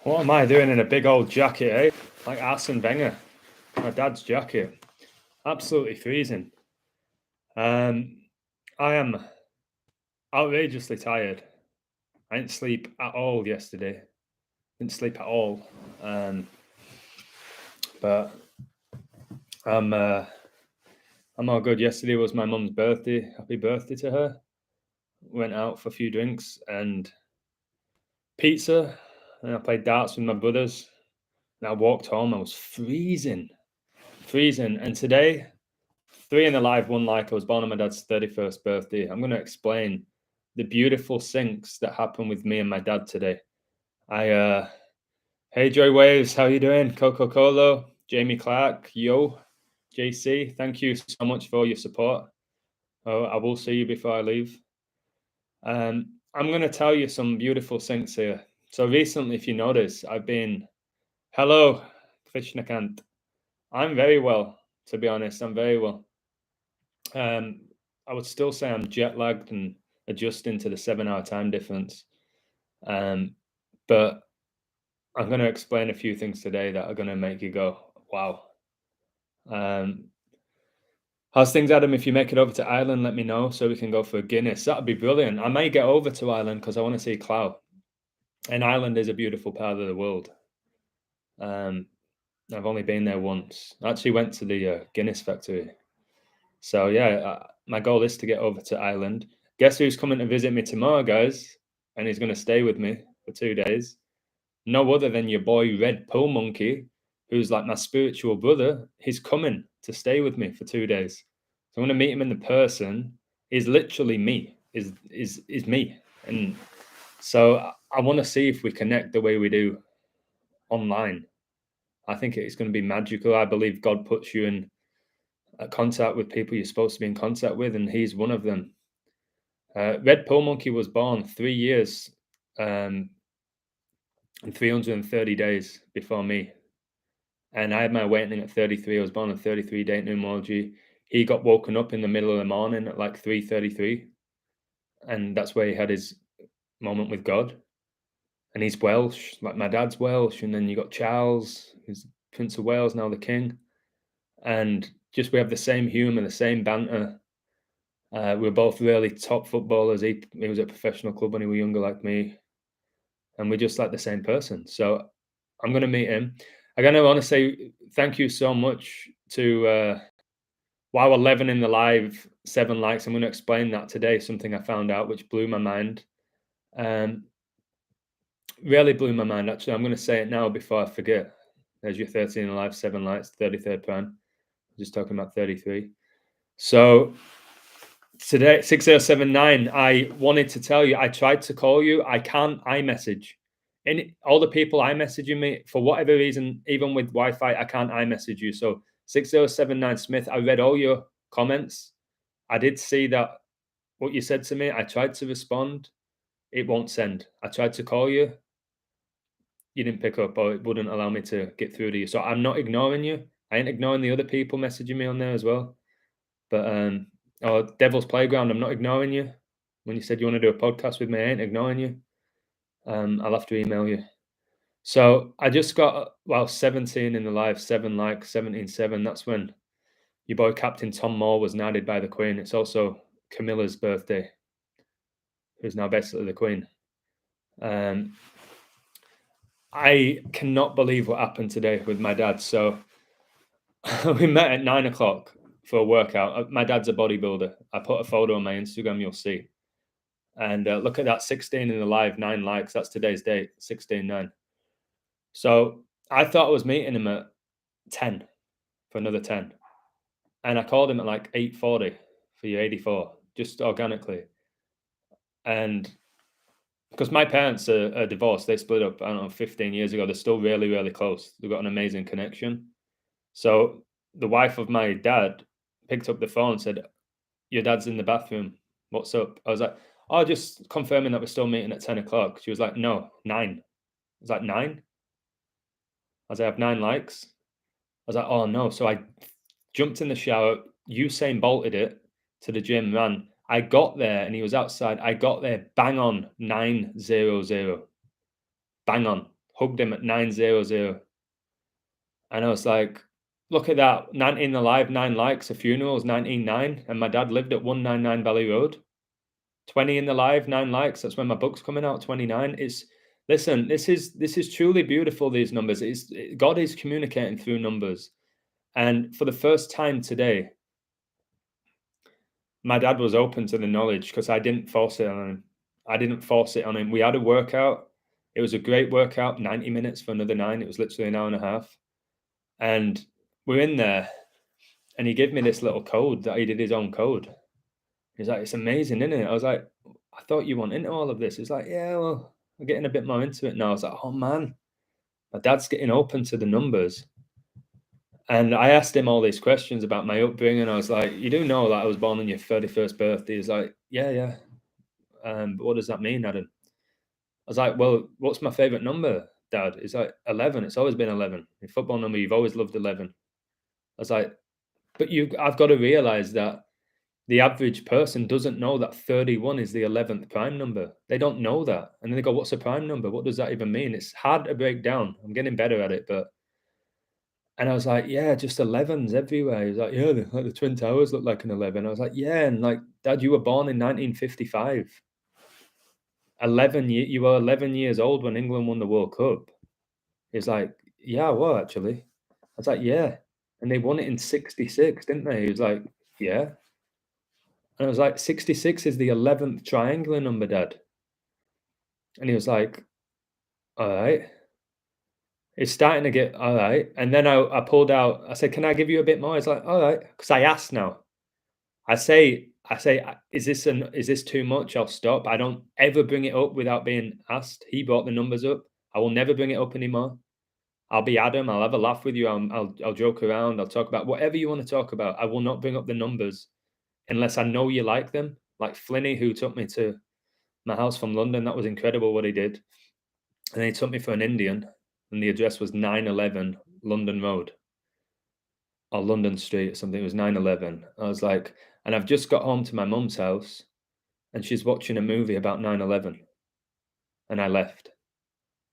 What am I doing in a big old jacket, eh? Like Arsene Wenger, my dad's jacket. Absolutely freezing. I am outrageously tired. I didn't sleep at all yesterday. Didn't sleep at all. But I'm all good. Yesterday was my mum's birthday. Happy birthday to her. Went out for a few drinks and pizza, and I played darts with my brothers. And I walked home. I was freezing. And today, 3 in the live, 1 like. I was born on my dad's 31st birthday. I'm going to explain the beautiful syncs that happened with me and my dad today. Hey Joy Waves, how you doing? Coco Colo, Jamie Clark, yo, JC, thank you so much for your support. Oh, I will see you before I leave. I'm going to tell you some beautiful syncs here. So recently, if you notice, hello, Krishnakant. I'm very well, to be honest. I'm very well. I would still say I'm jet lagged and adjusting to the 7-hour time difference. But I'm going to explain a few things today that are going to make you go, wow. How's things, Adam? If you make it over to Ireland, let me know so we can go for a Guinness. That'd be brilliant. I may get over to Ireland because I want to see Clough. And Ireland is a beautiful part of the world. I've only been there once. I actually went to the Guinness factory. So yeah, my goal is to get over to Ireland. Guess who's coming to visit me tomorrow, guys? And he's going to stay with me for 2 days. No other than your boy Red Pill Monkey, who's like my spiritual brother. He's coming to stay with me for 2 days. So I'm going to meet him in the person. He's literally me. Is me. And so I want to see if we connect the way we do online. I think it's going to be magical. I believe God puts you in contact with people you're supposed to be in contact with, and he's one of them. Red Pill Monkey was born 3 years and 330 days before me. And I had my awakening at 33. I was born on 33 date numerology. He got woken up in the middle of the morning at like 3:33. And that's where he had his moment with God. And he's Welsh, like my dad's Welsh. And then you got Charles, who's Prince of Wales, now the king. And just we have the same humor, the same banter. We're both really top footballers. He was at a professional club when he was younger like me. And we're just like the same person. So I'm going to meet him. I'm going to want to say thank you so much to Wow 11 in the live, 7 likes. I'm going to explain that today, something I found out which blew my mind. Really blew my mind, actually. I'm going to say it now before I forget. There's your 13 in the live, 7 likes, 33rd prime. Just talking about 33. So today, 6079, I wanted to tell you, I tried to call you. I can't iMessage. And all the people iMessaging me, for whatever reason, even with Wi-Fi, I can't iMessage you. So 6079 Smith, I read all your comments. I did see that what you said to me. I tried to respond. It won't send. I tried to call you. You didn't pick up, or it wouldn't allow me to get through to you. So I'm not ignoring you. I ain't ignoring the other people messaging me on there as well. But Devil's Playground, I'm not ignoring you. When you said you want to do a podcast with me, I ain't ignoring you. I'll have to email you. So I just got 17 in the live, 7 likes, 17.7. That's when your boy Captain Tom Moore was knighted by the Queen. It's also Camilla's birthday, who's now basically the Queen. I cannot believe what happened today with my dad. So we met at 9 o'clock for a workout. My dad's a bodybuilder. I put a photo on my Instagram, you'll see. And look at that, 16 in the live, 9 likes. That's today's date, 16.9. So I thought I was meeting him at 10 for another 10. And I called him at like 8:40 for your 84, just organically. And because my parents are divorced, they split up, I don't know, 15 years ago. They're still really, really close. They've got an amazing connection. So the wife of my dad picked up the phone and said, your dad's in the bathroom. What's up? I was like, oh, just confirming that we're still meeting at 10 o'clock. She was like, no, 9. I was like, 9? I was like, I have 9 likes. I was like, oh no. So I jumped in the shower. Usain bolted it to the gym, ran. I got there and he was outside. I got there bang on 9:00. Bang on. hugged him at 900. And I was like, look at that, 19 alive, 9 likes, a funeral is 19.9, and my dad lived at 199 Valley Road. 20 in the live, 9 likes. That's when my book's coming out, 29. It's listen, this is truly beautiful, these numbers. God is communicating through numbers. And for the first time today, my dad was open to the knowledge because I didn't force it on him. I didn't force it on him. We had a workout. It was a great workout, 90 minutes for another 9. It was literally an hour and a half. And we're in there, and he gave me this little code that he did his own code. He's like, it's amazing, isn't it? I was like, I thought you weren't into all of this. He's like, yeah, well, I'm getting a bit more into it now. I was like, oh man, my dad's getting open to the numbers. And I asked him all these questions about my upbringing. I was like, you do know that I was born on your 31st birthday? He's like, yeah. But what does that mean, Adam? I was like, well, what's my favorite number, Dad? He's like, 11. It's always been 11. Your football number, you've always loved 11. I was like, but I've got to realize that the average person doesn't know that 31 is the 11th prime number. They don't know that. And then they go, what's a prime number? What does that even mean? It's hard to break down. I'm getting better at it, and I was like, yeah, just 11s everywhere. He's like, yeah, the Twin Towers look like an 11. I was like, yeah, and like, Dad, you were born in 1955. You were 11 years old when England won the World Cup. He's like, yeah, well, actually. I was like, yeah. And they won it in 66, didn't they? He was like, yeah. And I was like, 66 is the 11th triangular number, Dad. And he was like, all right. It's starting to get all right. And then I pulled out, I said, can I give you a bit more? He's like, all right. Because I asked now. I say, is this too much? I'll stop. I don't ever bring it up without being asked. He brought the numbers up. I will never bring it up anymore. I'll be Adam. I'll have a laugh with you. I'll joke around. I'll talk about whatever you want to talk about. I will not bring up the numbers unless I know you like them. Like Flinny, who took me to my house from London. That was incredible what he did. And then he took me for an Indian, and the address was 911 London Road or London Street or something. It was 911. I was like, and I've just got home to my mum's house, and she's watching a movie about 9/11, and I left.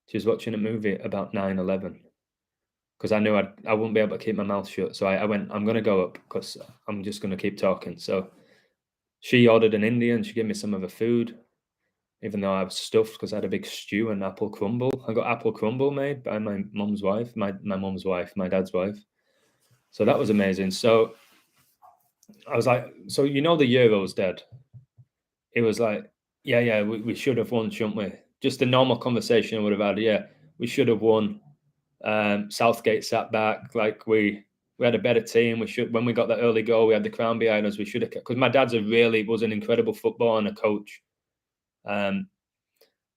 She was watching a movie about 9/11 because I knew I wouldn't be able to keep my mouth shut. So I went, I'm going to go up because I'm just going to keep talking. So she ordered an Indian. She gave me some of her food, even though I was stuffed because I had a big stew and apple crumble. I got apple crumble made by my mum's wife, my mum's wife, my dad's wife. So that was amazing. So I was like, so the Euros, Dad? It was like, yeah, we should have won, shouldn't we? Just a normal conversation I would have had. Yeah, we should have won. Southgate sat back, like we had a better team. When we got that early goal, we had the crown behind us. We should have, because my dad's was an incredible footballer and a coach.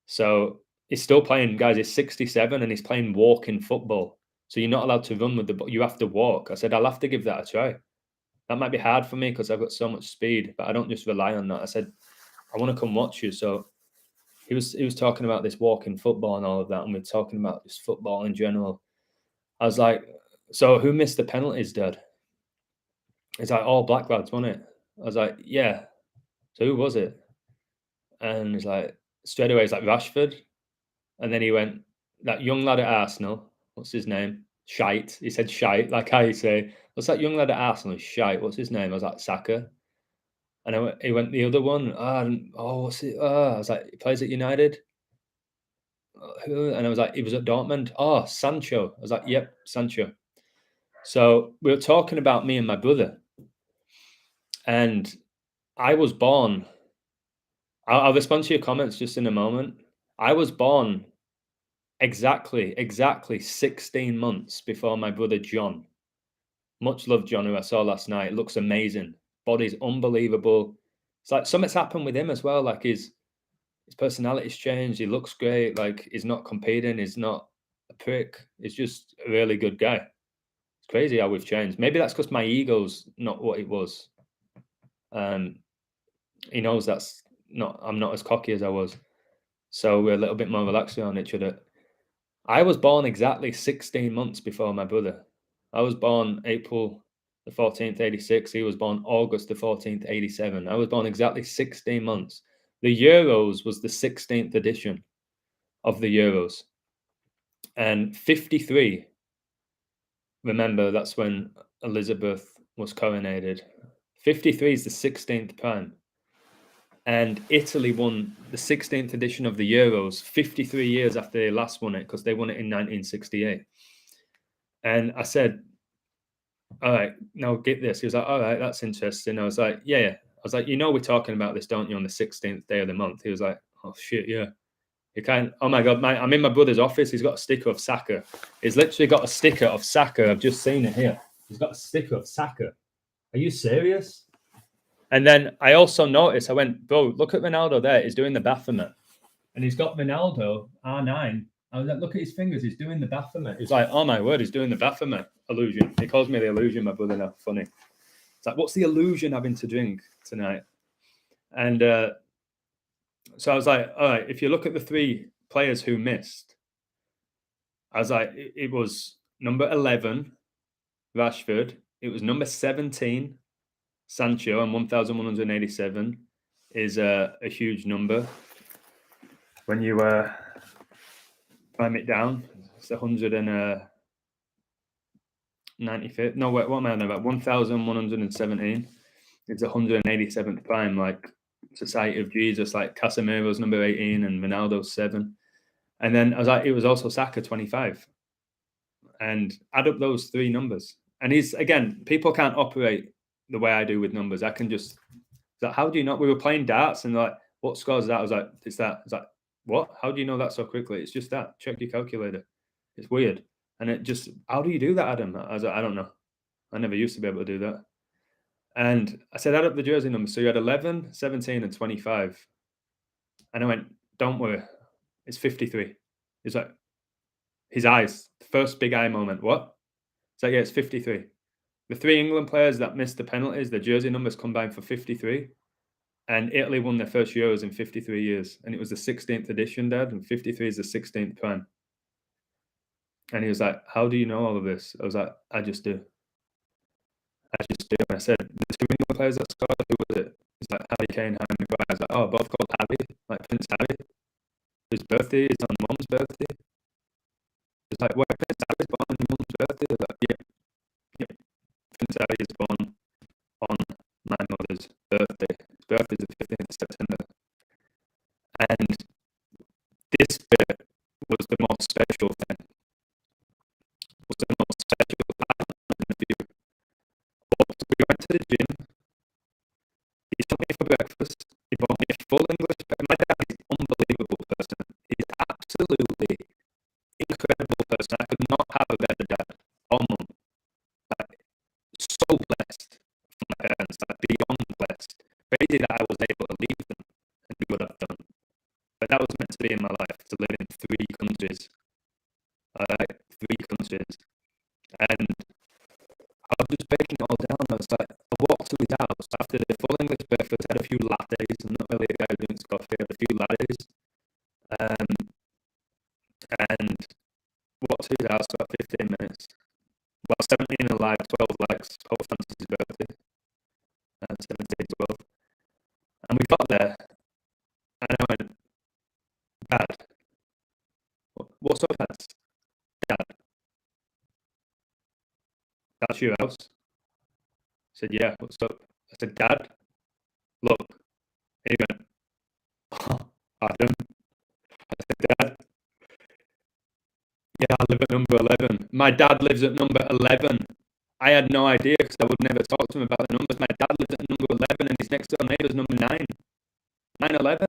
So he's still playing, guys. He's 67 and he's playing walking football. So you're not allowed to run with the ball. You have to walk. I said, I'll have to give that a try. That might be hard for me because I've got so much speed, but I don't just rely on that. I said, I want to come watch you. So he was talking about this walking football and all of that, and we're talking about just football in general. I was like, so who missed the penalties, Dad? He's like, all black lads, wasn't it? I was like, yeah. So who was it? And he's like, straight away, he's like, Rashford. And then he went, that young lad at Arsenal, what's his name? Shite. He said shite, like how you say, what's that young lad at Arsenal? Shite. What's his name? I was like, Saka. And he went, the other one, what's it? I was like, he plays at United. And I was like, he was at Dortmund. Oh, Sancho. I was like, yep, Sancho. So we were talking about me and my brother. And I was born. I'll respond to your comments just in a moment. I was born exactly 16 months before my brother John. Much love, John, who I saw last night. Looks amazing. Body's unbelievable. It's like something's happened with him as well. Like his personality's changed. He looks great. Like he's not competing. He's not a prick. He's just a really good guy. It's crazy how we've changed. Maybe that's because my ego's not what it was. He knows I'm not as cocky as I was. So we're a little bit more relaxed around each other. I was born exactly 16 months before my brother. I was born April the 14th, 86. He was born August the 14th, 87. I was born exactly 16 months. The Euros was the 16th edition of the Euros. And 53, remember, that's when Elizabeth was coronated. 53 is the 16th prime. And Italy won the 16th edition of the Euros 53 years after they last won it, because they won it in 1968. And I said, all right, now get this. He was like, all right, that's interesting. I was like, yeah. I was like, we're talking about this, don't you, on the 16th day of the month? He was like, oh, shit, yeah. You can't. Oh, my God, I'm in my brother's office. He's got a sticker of Saka. He's literally got a sticker of Saka. I've just seen it here. He's got a sticker of Saka. Are you serious? And then I also noticed, I went, bro, look at Ronaldo there. He's doing the Baphomet. And he's got Ronaldo, R9. I was like, look at his fingers. He's doing the Baphomet. He's like, oh, my word, he's doing the Baphomet illusion. He calls me the illusion, my brother now. Funny. It's like, what's the illusion having to drink tonight? And so I was like, all right, if you look at the three players who missed, I was like, it was number 11, Rashford. It was number 17, Sancho, and 1,187 is a huge number. When you climb it down, it's 195. No, what am I on about? 1,117. It's 187th prime, like Society of Jesus, like Casemiro's number 18 and Ronaldo's 7. And then I was like, it was also Saka 25. And add up those three numbers. And he's, again, people can't operate the way I do with numbers. I can just, like, how do you know? We were playing darts and like, what score is that? I was like, it's that. I was like, what? How do you know that so quickly? It's just that. Check your calculator. It's weird. And it just, how do you do that, Adam? I was like, I don't know. I never used to be able to do that. And I said, add up the jersey numbers. So you had 11, 17, and 25. And I went, don't worry. It's 53. He's like, his eyes, the first big eye moment. What? It's like, yeah, it's 53. The three England players that missed the penalties, the jersey numbers combined for 53. And Italy won their first Euros in 53 years. And it was the 16th edition, Dad. And 53 is the 16th prime. And he was like, how do you know all of this? I was like, I just do. I just do. And I said, the two England players that scored, who was it? He's like, Harry Kane, Harry Maguire. I was like, oh, both called Harry, like Prince Harry. His birthday is on Mum's birthday. It's like, where Prince Harry's born on your mum's birthday? I was like, yeah. Prince Harry is born on my mother's birthday. His birthday is the 15th of September. And this bit was the most special thing. Was the most special thing. We went to the gym. He took me for breakfast. He bought me a full English. My dad is an unbelievable person. He's absolutely incredible person. I could not have a better dad or mum. Like, so blessed from my parents, like beyond blessed. Crazy that I was able to leave them and do what I've done. But that was meant to be in my life, to live in 3 countries. 3 countries. And I was just breaking it all down. I was like, I walked to his house after the full English breakfast. I had a few lattes. I'm not really a guy who drinks coffee. I had a few lattes. And walked to his house for about 15 minutes. Well, 17 alive, 12 likes, Pope Francis' birthday. 17, 12. And we got there. And I went, Dad. What's up, Dad? Dad. That's your house? I said, yeah, what's up? I said, Dad, look. He went, oh, Adam. I said, Dad, yeah, I live at number 11. My dad lives at number 11. I had no idea because I would never talk to him about the numbers. My dad lives at number 11 and his next door neighbour's number 9. 9/11.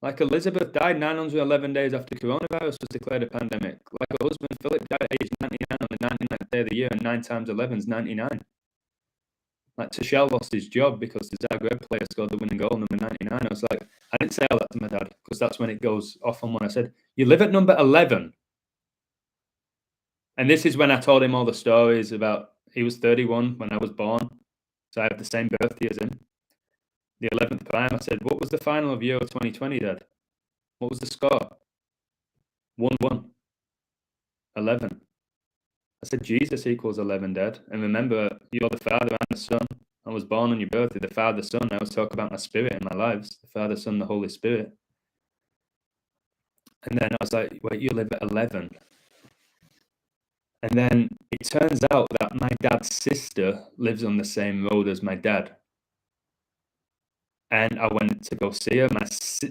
Like Elizabeth died 911 days after coronavirus was declared a pandemic. Like her husband, Philip, died at age 99 on the 99th day of the year, and 9 times 11 is 99. Like Tuchel lost his job because the Zagreb player scored the winning goal, number 99. I was like, I didn't say all that to my dad because that's when it goes off on when I said, you live at number 11. And this is when I told him all the stories about, he was 31 when I was born. So I have the same birthday as him. The 11th prime, I said, what was the final of Euro 2020, Dad? What was the score? 1-1. 11. I said, Jesus equals 11, Dad. And remember, you're the Father and the Son. I was born on your birthday, the Father, Son. I always talk about my spirit in my lives, the Father, Son, the Holy Spirit. And then I was like, wait, you live at 11? And then it turns out that my dad's sister lives on the same road as my dad. And I went to go see her.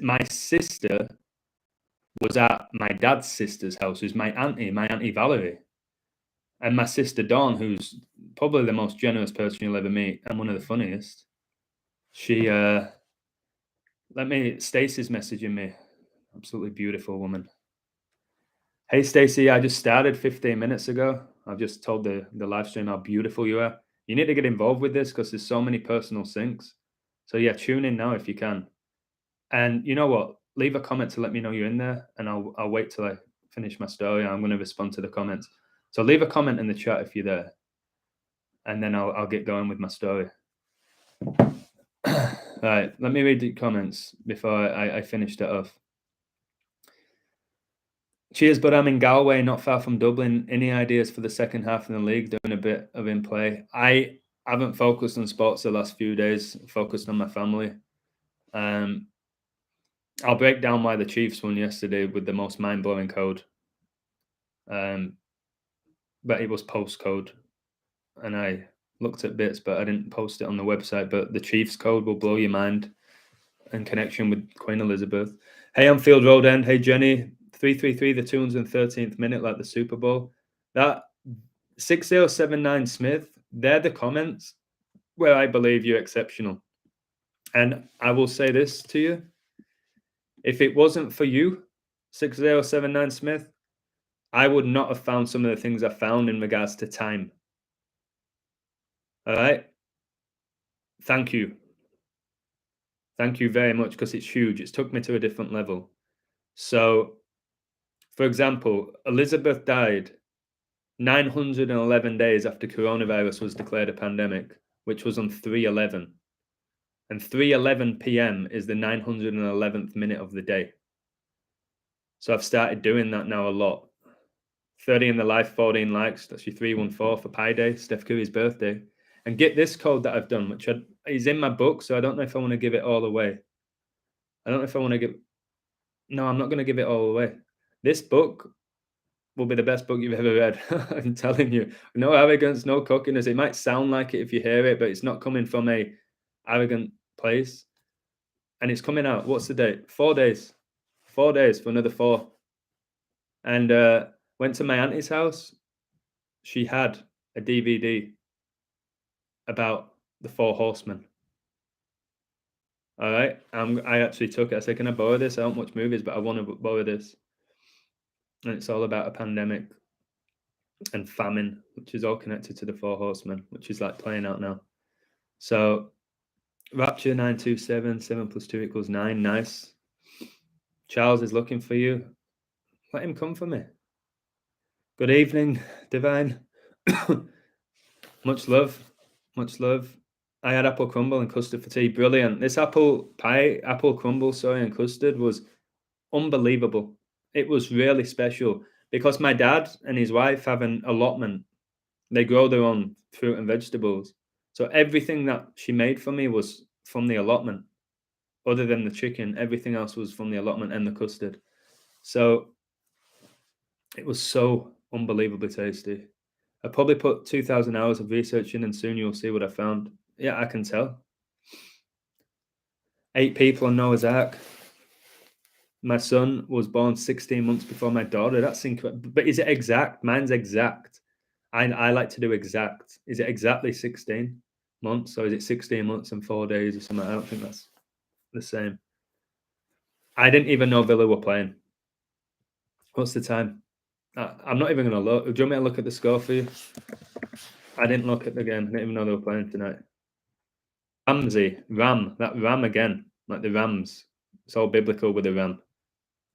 My sister was at my dad's sister's house, who's my auntie Valerie. And my sister Dawn, who's probably the most generous person you'll ever meet and one of the funniest. She Stacey's messaging me. Absolutely beautiful woman. Hey Stacey, I just started 15 minutes ago. I've just told the live stream how beautiful you are. You need to get involved with this because there's so many personal syncs. So yeah, tune in now if you can. And you know what? Leave a comment to let me know you're in there, and I'll wait till I finish my story. I'm going to respond to the comments. So leave a comment in the chat if you're there, and then I'll get going with my story. Right, let me read the comments before I finish that off. Cheers, but I'm in Galway, not far from Dublin. Any ideas for the second half of the league? Doing a bit of in play. I haven't focused on sports the last few days. Focused on my family. I'll break down why the Chiefs won yesterday with the most mind-blowing code. But it was postcode, and I looked at bits, but I didn't post it on the website. But the Chiefs code will blow your mind in connection with Queen Elizabeth. Hey, I'm Field Road End. Hey, Jenny. 333, the 213th minute, like the Super Bowl. That 6079 Smith, they're the comments where I believe you're exceptional. And I will say this to you. If it wasn't for you, 6079 Smith, I would not have found some of the things I found in regards to time. All right? Thank you. Thank you very much, because it's huge. It's took me to a different level. So, for example, Elizabeth died 911 days after coronavirus was declared a pandemic, which was on 3/11. And 3:11 p.m. is the 911th minute of the day. So I've started doing that now a lot. 30 in the life, 14 likes. That's your 314 for Pi Day, Steph Curry's birthday. And get this code that I've done, which is in my book, so I don't know if I want to give it all away. I don't know if I want to give... No, I'm not going to give it all away. This book will be the best book you've ever read. I'm telling you. No arrogance, no cockiness. It might sound like it if you hear it, but it's not coming from a arrogant place. And it's coming out. What's the date? 4 days. 4 days for another 4. And went to my auntie's house. She had a DVD about the 4 horsemen. All right. I actually took it. I said, can I borrow this? I don't watch movies, but I want to borrow this. And it's all about a pandemic and famine, which is all connected to the 4 horsemen, which is like playing out now. So Rapture 927, 7 + 2 = 9. Nice. Charles is looking for you. Let him come for me. Good evening, Divine. Much love. Much love. I had apple crumble and custard for tea. Brilliant. This apple crumble, and custard was unbelievable. It was really special because my dad and his wife have an allotment. They grow their own fruit and vegetables. So everything that she made for me was from the allotment. Other than the chicken, everything else was from the allotment and the custard. So it was so unbelievably tasty. I probably put 2,000 hours of research in, and soon you'll see what I found. Yeah, I can tell. 8 people on Noah's Ark. My son was born 16 months before my daughter. That's incredible. But is it exact? Mine's exact. I like to do exact. Is it exactly 16 months, or is it 16 months and 4 days or something? I don't think that's the same. I didn't even know Villa were playing. What's the time? I'm not even going to look. Do you want me to look at the score for you? I didn't look at the game. I didn't even know they were playing tonight. That ram again, like the Rams. It's all biblical with the ram.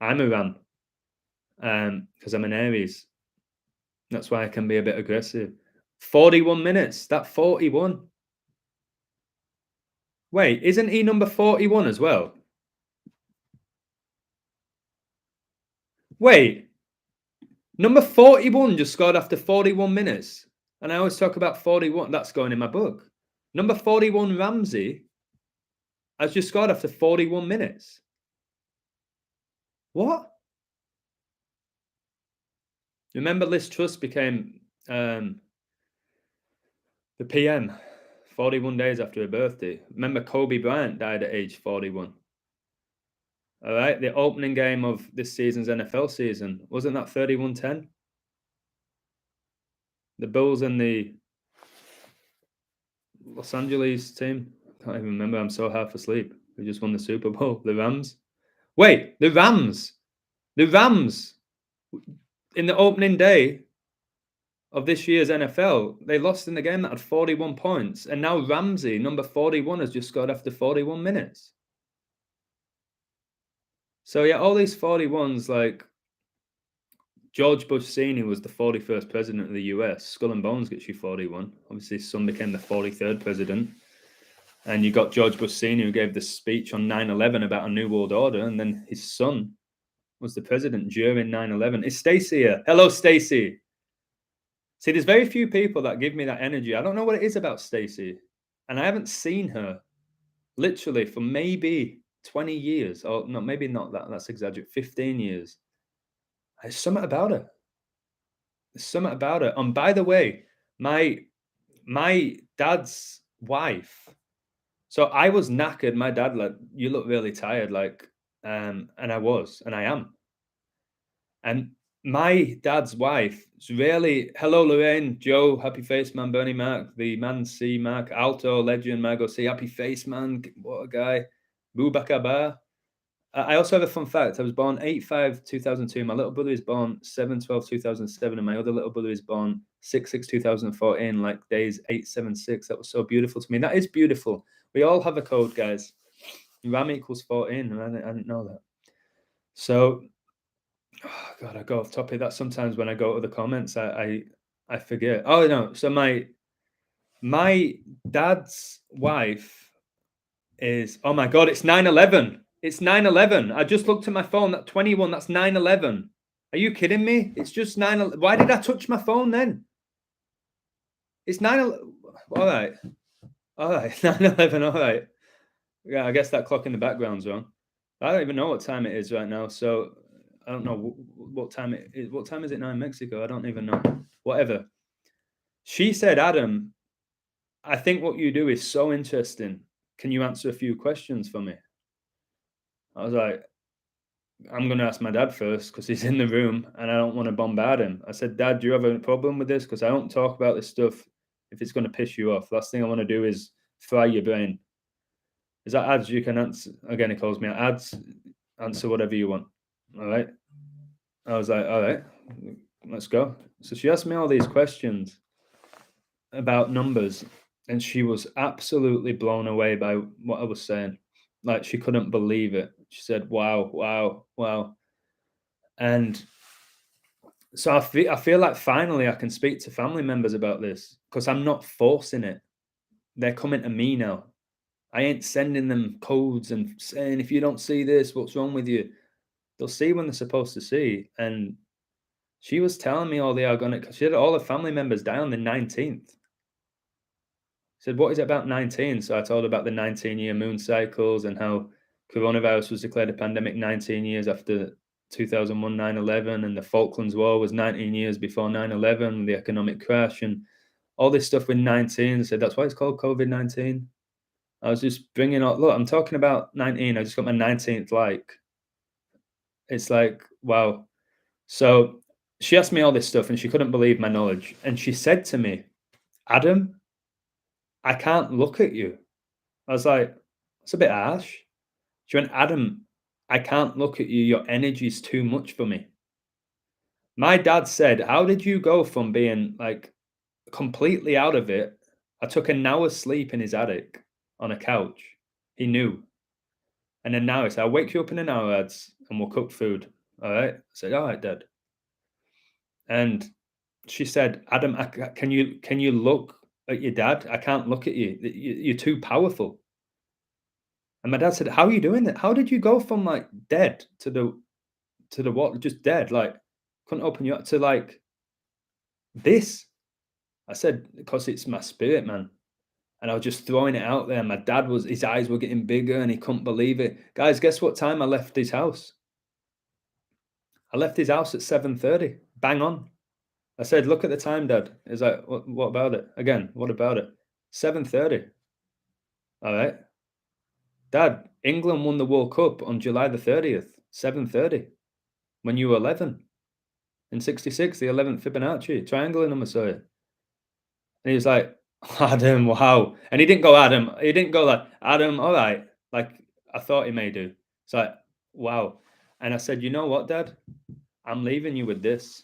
I'm a ram because I'm an Aries. That's why I can be a bit aggressive. 41 minutes. That 41. Wait, isn't he number 41 as well? Wait, number 41 just scored after 41 minutes. And I always talk about 41. That's going in my book. Number 41, Ramsey, has just scored after 41 minutes. What? Remember Liz Truss became the PM 41 days after her birthday. Remember Kobe Bryant died at age 41. All right, the opening game of this season's NFL season, wasn't that 31-10? The Bulls and the Los Angeles team. I can't even remember. I'm so half asleep. Who just won the Super Bowl? The Rams. Wait, the Rams. The Rams. In the opening day of this year's NFL, they lost in the game that had 41 points. And now Ramsey, number 41, has just scored after 41 minutes. So, yeah, all these 41s, like George Bush Sr. was the 41st president of the US. Skull and Bones gets you 41. Obviously, his son became the 43rd president. And you got George Bush Sr., who gave the speech on 9/11 about a new world order. And then his son was the president during 9/11. Is Stacey here? Hello, Stacey. See, there's very few people that give me that energy. I don't know what it is about Stacey. And I haven't seen her literally for maybe 20 years. Or no, maybe not that. That's exaggerated. 15 years. There's something about her. There's something about her. And by the way, my dad's wife. So I was knackered. My dad, like, you look really tired, like, and I was, and I am. And my dad's wife is really, hello, Lorraine, Joe, happy face, man, Bernie Mac, the man C, Mac, Alto, legend, Margo C, happy face, man, what a guy, Bubakaba. I also have a fun fact. I was born 8/5/2002. My little brother is born 7/12/2007, and my other little brother is born 6/6/2014, like days 876. That was so beautiful to me. That is beautiful. We all have a code, guys. RAM equals 14, and I didn't know that. So, oh God, I go off topic. That sometimes when I go to the comments, I forget. Oh no, so my dad's wife is, oh my God, it's 9/11. It's 9/11. I just looked at my phone. That 21, that's 9/11. Are you kidding me? It's just 9/11. Why did I touch my phone then? It's 9/11. All right. All right. 9/11. All right. Yeah, I guess that clock in the background's wrong. I don't even know what time it is right now. So I don't know what time it is. What time is it now in Mexico? I don't even know. Whatever. She said, Adam, I think what you do is so interesting. Can you answer a few questions for me? I was like, I'm going to ask my dad first because he's in the room and I don't want to bombard him. I said, Dad, do you have a problem with this? Because I don't talk about this stuff if it's going to piss you off. Last thing I want to do is fry your brain. Is that ads? You can answer. Again, he calls me ads. Answer whatever you want. All right. I was like, all right, let's go. So she asked me all these questions about numbers and she was absolutely blown away by what I was saying. Like she couldn't believe it. She said, wow, wow, wow. And so I feel like finally I can speak to family members about this because I'm not forcing it. They're coming to me now. I ain't sending them codes and saying, if you don't see this, what's wrong with you? They'll see when they're supposed to see. And she was telling me all the organic, she had all the family members die on the 19th. Said, what is it about 19? So I told her about the 19-year moon cycles and how coronavirus was declared a pandemic 19 years after 2001 9/11, and the Falklands War was 19 years before 9/11, the economic crash, and all this stuff with 19. Said that's why it's called COVID-19. I was just bringing up, look, I'm talking about 19. I just got my 19th like. It's like, wow. So she asked me all this stuff and she couldn't believe my knowledge. And she said to me, Adam, I can't look at you. I was like, that's a bit harsh. She went, Adam, I can't look at you. Your energy's too much for me. My dad said, how did you go from being like completely out of it? I took an hour's sleep in his attic on a couch. He knew. And then now it's, I'll wake you up in an hour, lads, and we'll cook food. All right. I said, all right, Dad. And she said, Adam, can you look at your dad? I can't look at you. You're too powerful. And my dad said, how are you doing it? How did you go from like dead to the what? Just dead, like couldn't open you up to like this. I said, because it's my spirit, man. And I was just throwing it out there. My dad his eyes were getting bigger and he couldn't believe it. Guys, guess what time I left his house? I left his house at 7:30. Bang on. I said, "Look at the time, Dad." He's like, What about it?" Again, what about it? 7:30. All right, Dad. England won the World Cup on July the 30th, 7:30. When you were 11 in '66, the 11th Fibonacci triangle number. Sorry, and he was like, "Adam, wow!" And he didn't go Adam. He didn't go like Adam. All right, like I thought he may do. It's like, wow. And I said, "You know what, Dad? I'm leaving you with this.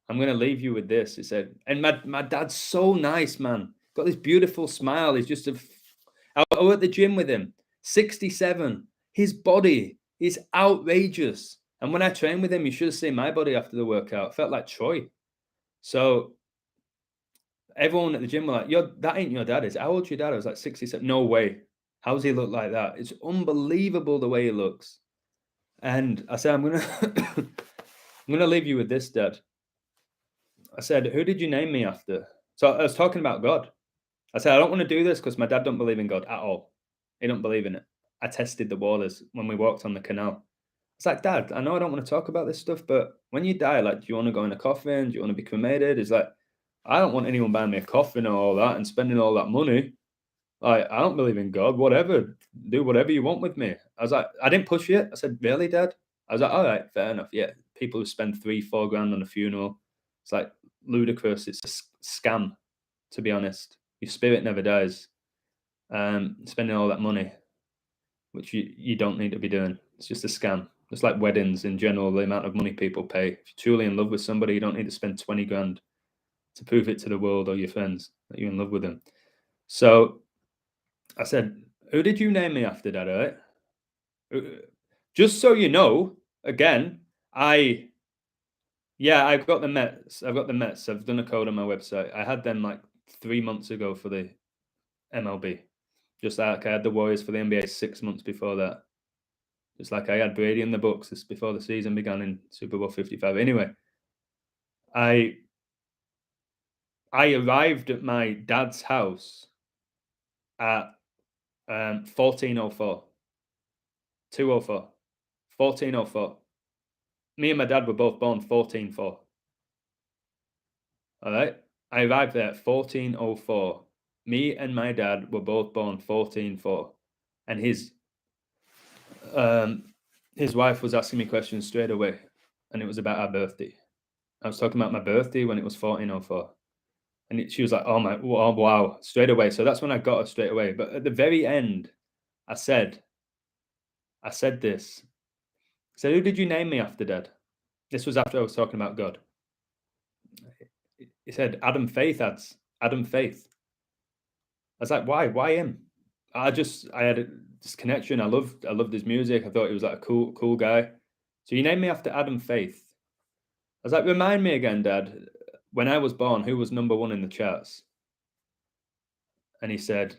I'm gonna leave you with this." He said, and my dad's so nice, man. Got this beautiful smile. He's just I was at the gym with him. 67. His body is outrageous. And when I trained with him, you should have seen my body after the workout. Felt like Troy. So everyone at the gym were like, that ain't your dad, is it? How old's your dad? I was like 67. No way. How does he look like that? It's unbelievable the way he looks. And I said, I'm gonna I'm gonna leave you with this, Dad. I said, "Who did you name me after?" So I was talking about God. I said, "I don't want to do this because my dad don't believe in God at all. He don't believe in it." I tested the waters when we walked on the canal. It's like, "Dad, I know I don't want to talk about this stuff, but when you die, like, do you want to go in a coffin? Do you want to be cremated?" He's like, "I don't want anyone buying me a coffin or all that and spending all that money. Like, I don't believe in God. Whatever, do whatever you want with me." I was like, I didn't push it. I said, "Really, Dad?" I was like, "All right, fair enough. Yeah, people who spend 3, 4 grand on a funeral, it's like ludicrous. It's a scam, to be honest. Your spirit never dies. Spending all that money, which you don't need to be doing. It's just a scam. It's like weddings in general, the amount of money people pay. If you're truly in love with somebody, you don't need to spend 20 grand to prove it to the world or your friends that you're in love with them." So I said, "Who did you name me after, Dad? All right? Uh, Just so you know, again, yeah, I've got the Mets. I've got the Mets. I've done a code on my website. I had them like 3 months ago for the MLB. Just like I had the Warriors for the NBA 6 months before that. Just like I had Brady in the books just before the season began in Super Bowl 55. Anyway, I I arrived at my dad's house at 14:04, 2:04, 14:04. Me and my dad were both born 14:4. All right. I arrived there at 14:04. Me and my dad were both born 14:4. And um, his wife was asking me questions straight away. And it was about our birthday. I was talking about my birthday when it was 14:04. And she was like, "Oh my, oh, wow," straight away. So that's when I got her straight away. But at the very end, I said, this. I said, "Who did you name me after, Dad?" This was after I was talking about God. He said, "Adam Faith, ads. Adam Faith." I was like, "Why? Why him?" I had this connection. I loved his music. I thought he was like a cool guy. So you named me after Adam Faith. I was like, "Remind me again, Dad, when I was born, who was number one in the charts?" And he said,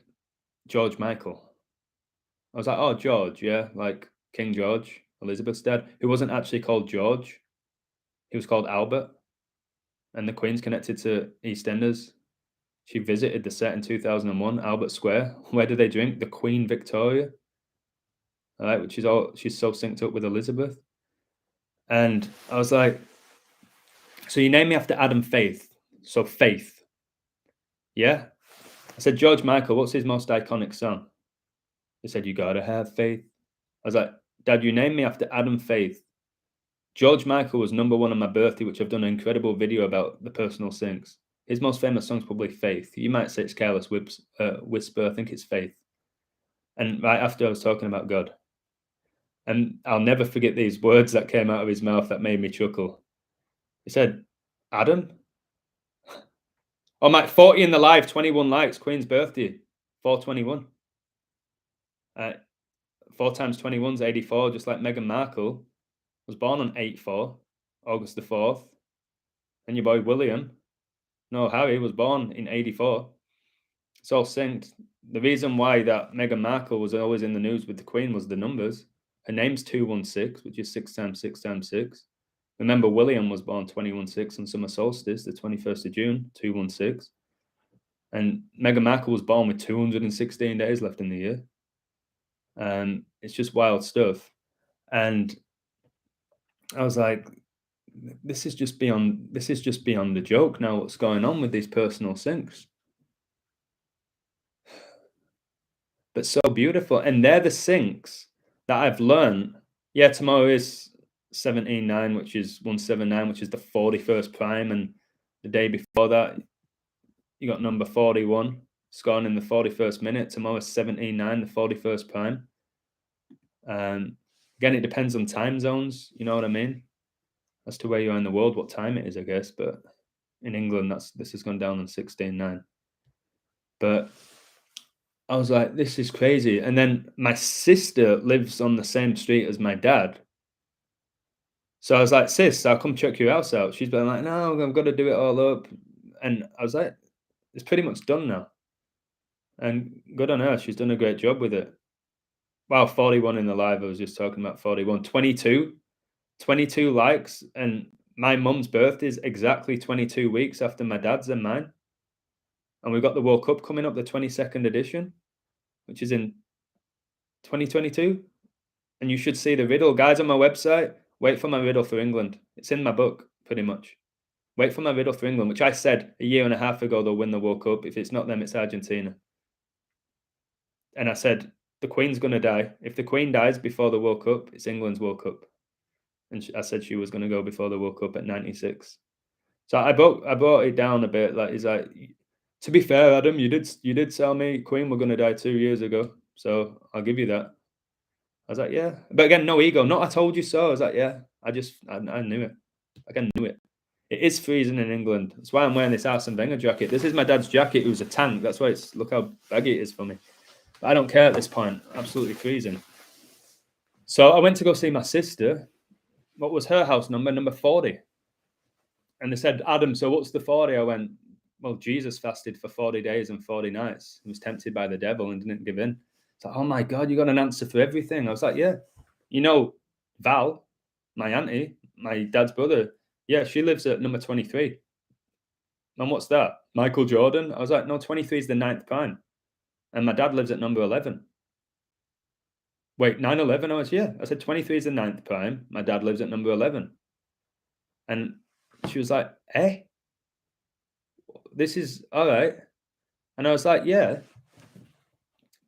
"George Michael." I was like, "Oh, George, yeah, like King George, Elizabeth's dad, who wasn't actually called George. He was called Albert, and the Queen's connected to EastEnders. She visited the set in 2001, Albert Square. Where do they drink? The Queen Victoria, all right, which is all she's so synced up with Elizabeth." And I was like, "So you named me after Adam Faith, so Faith, yeah?" I said, "George Michael, what's his most iconic song?" He said, "You gotta have faith." I was like, "Dad, you named me after Adam Faith. George Michael was number one on my birthday, which I've done an incredible video about the personal syncs. His most famous song's probably Faith. You might say it's Careless Whisper. I think it's Faith." And right after I was talking about God. And I'll never forget these words that came out of his mouth that made me chuckle. He said, "Adam?" Oh, my 40 in the live, 21 likes, Queen's birthday, 421. 4 times 21 is 84, just like Meghan Markle was born on 8/4, August the 4th. And your boy William, no, Harry, was born in 84. It's all synced. The reason why that Meghan Markle was always in the news with the Queen was the numbers. Her name's 216, which is 6 times 6 times 6. Remember, William was born 21/6 on summer solstice, the 21st of June, 216. And Meghan Markle was born with 216 days left in the year. It's just wild stuff. And I was like, this is just beyond the joke now, what's going on with these personal syncs. But so beautiful, and they're the syncs that I've learned. Yeah, tomorrow is 17.9, which is 179, which is the 41st prime, and the day before that, you got number 41 scoring in the 41st minute. Tomorrow's 17.9, the 41st prime. Again, it depends on time zones, you know what I mean? As to where you are in the world, what time it is, I guess. But in England, this has gone down on 16.9. But I was like, this is crazy. And then my sister lives on the same street as my dad. So I was like, sis, I'll come check your house out. She's been like, no, I've got to do it all up. And I was like, it's pretty much done now. And good on her. She's done a great job with it. Wow, 41 in the live. I was just talking about 41. 22 likes. And my mum's birthday is exactly 22 weeks after my dad's and mine. And we've got the World Cup coming up, the 22nd edition, which is in 2022. And you should see the riddle. Guys, on my website, wait for my riddle for England. It's in my book, pretty much. Wait for my riddle for England, which I said a year and a half ago they'll win the World Cup. If it's not them, it's Argentina. And I said, the Queen's going to die. If the Queen dies before the World Cup, it's England's World Cup. And I said she was going to go before the World Cup at 96. So I brought it down a bit. Like, he's like, to be fair, Adam, you did tell me Queen were going to die 2 years ago. So I'll give you that. I was like, yeah. But again, no ego. Not I told you so. I was like, yeah. I knew it. Like, I knew it. It is freezing in England. That's why I'm wearing this Arsene Wenger jacket. This is my dad's jacket. It was a tank. That's why look how baggy it is for me. But I don't care at this point. Absolutely freezing. So I went to go see my sister. What was her house number? Number 40. And they said, Adam, so what's the 40? I went, well, Jesus fasted for 40 days and 40 nights. He was tempted by the devil and didn't give in. It's like, oh my God, you got an answer for everything. I was like, yeah. You know, Val, my auntie, my dad's brother, yeah, she lives at number 23. And what's that? Michael Jordan? I was like, no, 23 is the 9th prime. And my dad lives at number 11. Wait, 9/11? I was, yeah. I said 23 is the 9th prime. My dad lives at number 11. And she was like, eh? This is all right. And I was like, yeah.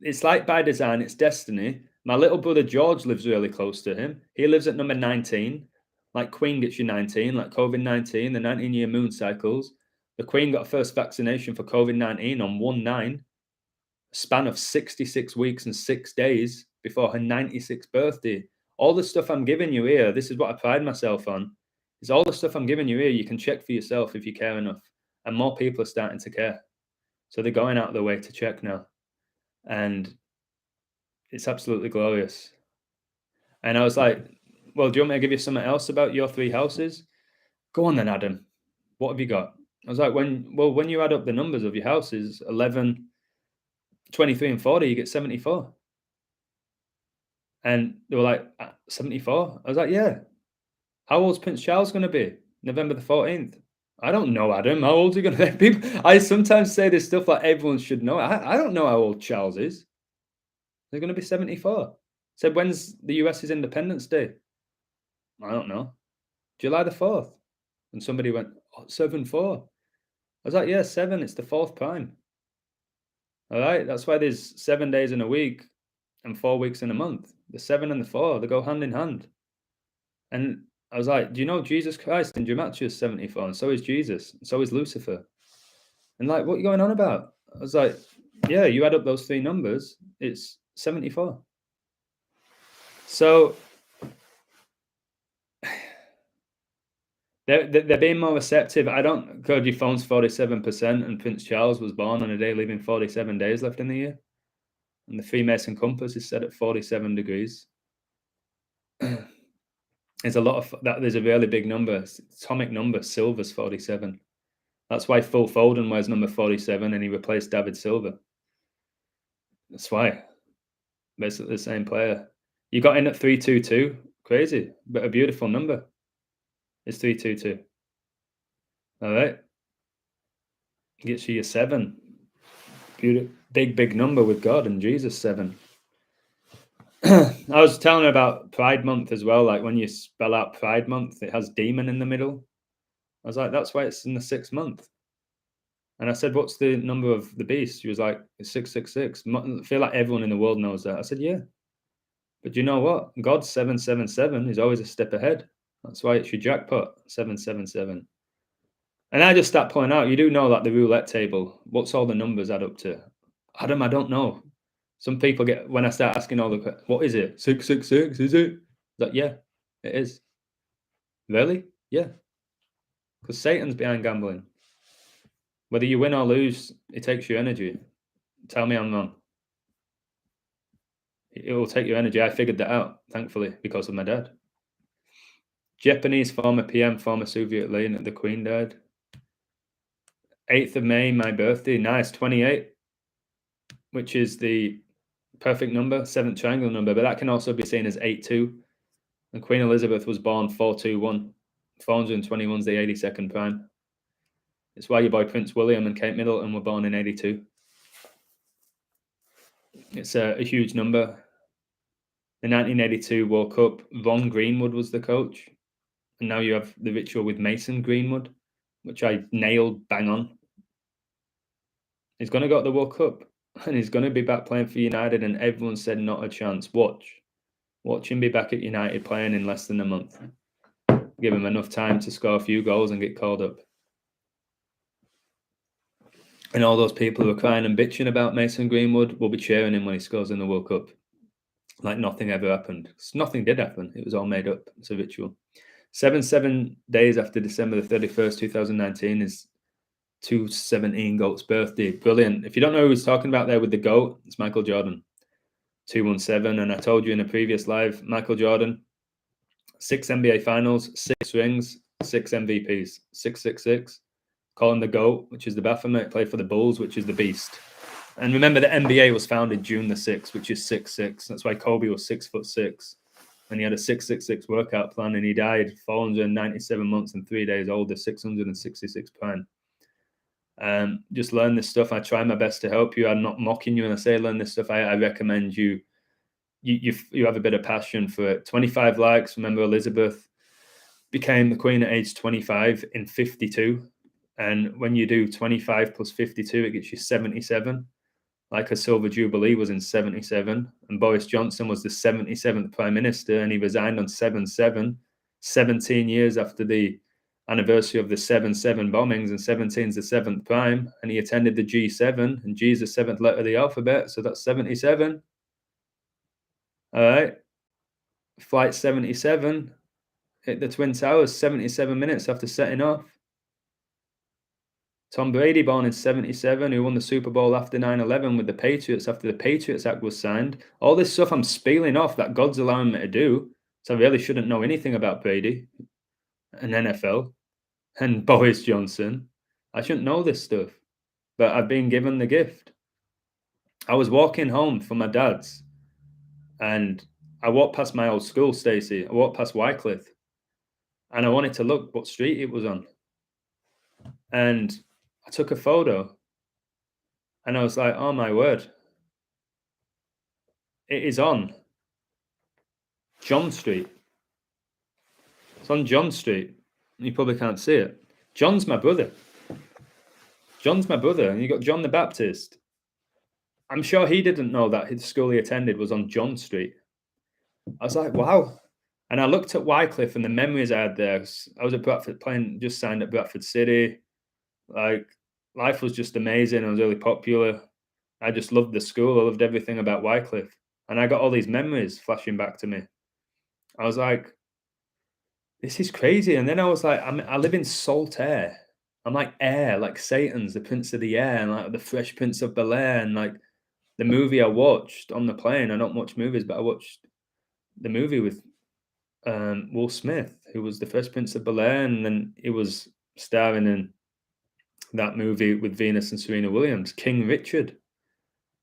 It's like by design, it's destiny. My little brother George lives really close to him. He lives at number 19. Like Queen gets you 19, like COVID-19, the 19-year moon cycles. The Queen got first vaccination for COVID-19 on 1/9, a span of 66 weeks and 6 days before her 96th birthday. All the stuff I'm giving you here, this is what I pride myself on, is all the stuff I'm giving you here, you can check for yourself if you care enough. And more people are starting to care. So they're going out of their way to check now. And it's absolutely glorious. And I was like, well, do you want me to give you something else about your 3 houses? Go on then, Adam. What have you got? I was like, when you add up the numbers of your houses, 11, 23 and 40, you get 74. And they were like, 74? I was like, yeah. How old's Prince Charles going to be? November the 14th. I don't know, Adam. How old's he going to be? I sometimes say this stuff like everyone should know. I don't know how old Charles is. They're going to be 74. Said, when's the US's Independence Day? I don't know. July the 4th. And somebody went, oh, 7-4. I was like, yeah, 7. It's the 4th prime. All right. That's why there's 7 days in a week and 4 weeks in a month. The 7 and the 4, they go hand in hand. And I was like, do you know Jesus Christ in Gematria is 74? And so is Jesus. And so is Lucifer. And like, what are you going on about? I was like, yeah, you add up those 3 numbers, it's 74. So they're being more receptive. I don't, God, your phone's 47% and Prince Charles was born on a day leaving 47 days left in the year. And the Freemason compass is set at 47 degrees. There's a lot of that. There's a really big number, atomic number. Silver's 47. That's why Phil Foden wears number 47 and he replaced David Silva. That's why. Basically the same player. You got in at 322. Crazy, but a beautiful number. It's 322. All right. Gets you your 7. Beautiful, big number with God and Jesus, 7. I was telling her about Pride Month as well. Like when you spell out Pride Month, it has demon in the middle. I was like, that's why it's in the 6th month. And I said, what's the number of the beast? She was like, it's 666. I feel like everyone in the world knows that. I said, yeah. But you know what? God's 777 is always a step ahead. That's why it's your jackpot, 777. And I just start pulling out. You do know that the roulette table, what's all the numbers add up to? Adam, I don't know. Some people get, when I start asking all the, what is it? 666, is it? Like, yeah, it is. Really? Yeah. Because Satan's behind gambling. Whether you win or lose, it takes your energy. Tell me I'm wrong. It will take your energy. I figured that out, thankfully, because of my dad. Japanese former PM, former Soviet leader, the Queen died. 8th of May, my birthday. Nice, 28, which is the perfect number, 7th triangle number, but that can also be seen as 82. And Queen Elizabeth was born 421. 421 is the 82nd prime. It's why your boy Prince William and Kate Middleton were born in 82. It's a huge number. The 1982 World Cup, Ron Greenwood was the coach. And now you have the ritual with Mason Greenwood, which I nailed bang on. He's going to go to the World Cup and he's going to be back playing for United, and everyone said not a chance. Watch him be back at United playing in less than a month. Give him enough time to score a few goals and get called up. And all those people who are crying and bitching about Mason Greenwood will be cheering him when he scores in the World Cup. Like nothing ever happened. Nothing did happen. It was all made up. It's a ritual. 7 days after December the 31st, 2019 is 217 GOAT's birthday. Brilliant. If you don't know who he's talking about there with the GOAT, it's Michael Jordan. 217. And I told you in a previous live, Michael Jordan, 6 NBA finals, 6 rings, 6 MVPs, 666. Call him the GOAT, which is the Baphomet. Played for the Bulls, which is the Beast. And remember, the NBA was founded June the 6th, which is 6'6". That's why Kobe was 6'6". And he had a 666 workout plan, and he died 497 months and 3 days older, 666 prime. Just learn this stuff. I try my best to help you. I'm not mocking you when I say learn this stuff. I recommend you have a bit of passion for it. 25 likes. Remember, Elizabeth became the queen at age 25 in 52. And when you do 25 plus 52, it gets you 77. Like a silver jubilee was in 77. And Boris Johnson was the 77th prime minister, and he resigned on 7/7, 17 years after the anniversary of the 7/7 bombings, and 17 is the 7th prime, and he attended the G7, and G is the 7th letter of the alphabet, so that's 77. All right. Flight 77 hit the Twin Towers 77 minutes after setting off. Tom Brady, born in 77, who won the Super Bowl after 9/11 with the Patriots, after the Patriots Act was signed. All this stuff I'm spieling off that God's allowing me to do, so I really shouldn't know anything about Brady and NFL and Boris Johnson. I shouldn't know this stuff, but I've been given the gift. I was walking home from my dad's, and I walked past my old school, Stacey. I walked past Wycliffe, and I wanted to look what street it was on. And I took a photo, and I was like, oh my word, it is on John Street. It's on John Street. You probably can't see it. John's my brother. John's my brother. And you got John the Baptist. I'm sure he didn't know that his school he attended was on John Street. I was like, wow. And I looked at Wycliffe and the memories I had there. I was at Bradford playing, just signed at Bradford City. Like, life was just amazing. I was really popular. I just loved the school. I loved everything about Wycliffe. And I got all these memories flashing back to me. I was like, this is crazy. And then I was like, I live in Saltaire. I'm like air, like Satan's the Prince of the Air, and like the Fresh Prince of Bel-Air, and like the movie I watched on the plane. I don't watch movies, but I watched the movie with Will Smith, who was the Fresh Prince of Bel-Air, and then he was starring in that movie with Venus and Serena Williams, King Richard.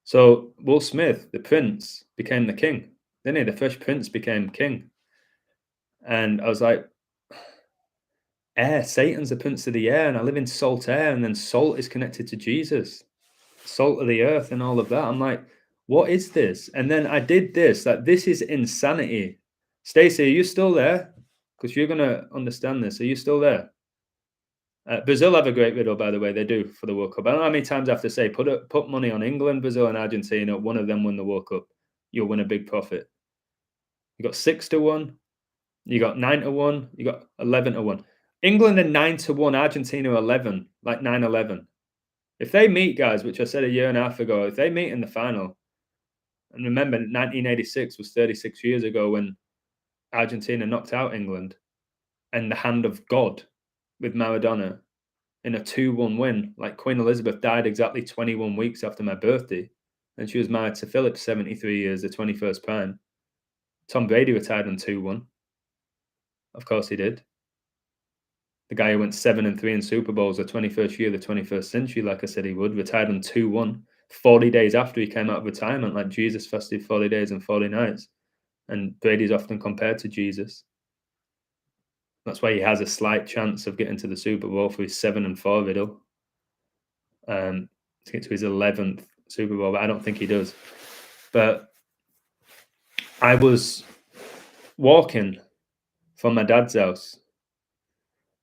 So Will Smith, the prince, became the king. Then the Fresh Prince became king. And I was like, air, Satan's the Prince of the Air, and I live in Saltaire, and then salt is connected to Jesus, salt of the earth and all of that. I'm like, what is this? And then I did this. Like, this is insanity. Stacey, are you still there? Because you're going to understand this. Are you still there? Brazil have a great riddle, by the way. They do for the World Cup. I don't know how many times I have to say, put money on England, Brazil, and Argentina. One of them win the World Cup. You'll win a big profit. You got 6-1. You got 9-1. You got 11-1. England are 9-1. Argentina 11, like 9-11. If they meet, guys, which I said a year and a half ago, if they meet in the final, and remember, 1986 was 36 years ago when Argentina knocked out England, and the hand of God with Maradona in a 2-1 win. Like, Queen Elizabeth died exactly 21 weeks after my birthday, and she was married to Philip, 73 years, the 21st prime. Tom Brady retired on 2-1. Of course he did. The guy who went 7-3 in Super Bowls the 21st year, the 21st century, like I said he would, retired on 2-1, 40 days after he came out of retirement, like Jesus fasted 40 days and 40 nights. And Brady's often compared to Jesus. That's why he has a slight chance of getting to the Super Bowl for his 7-4 riddle. To get to his 11th Super Bowl, but I don't think he does. But I was walking from my dad's house,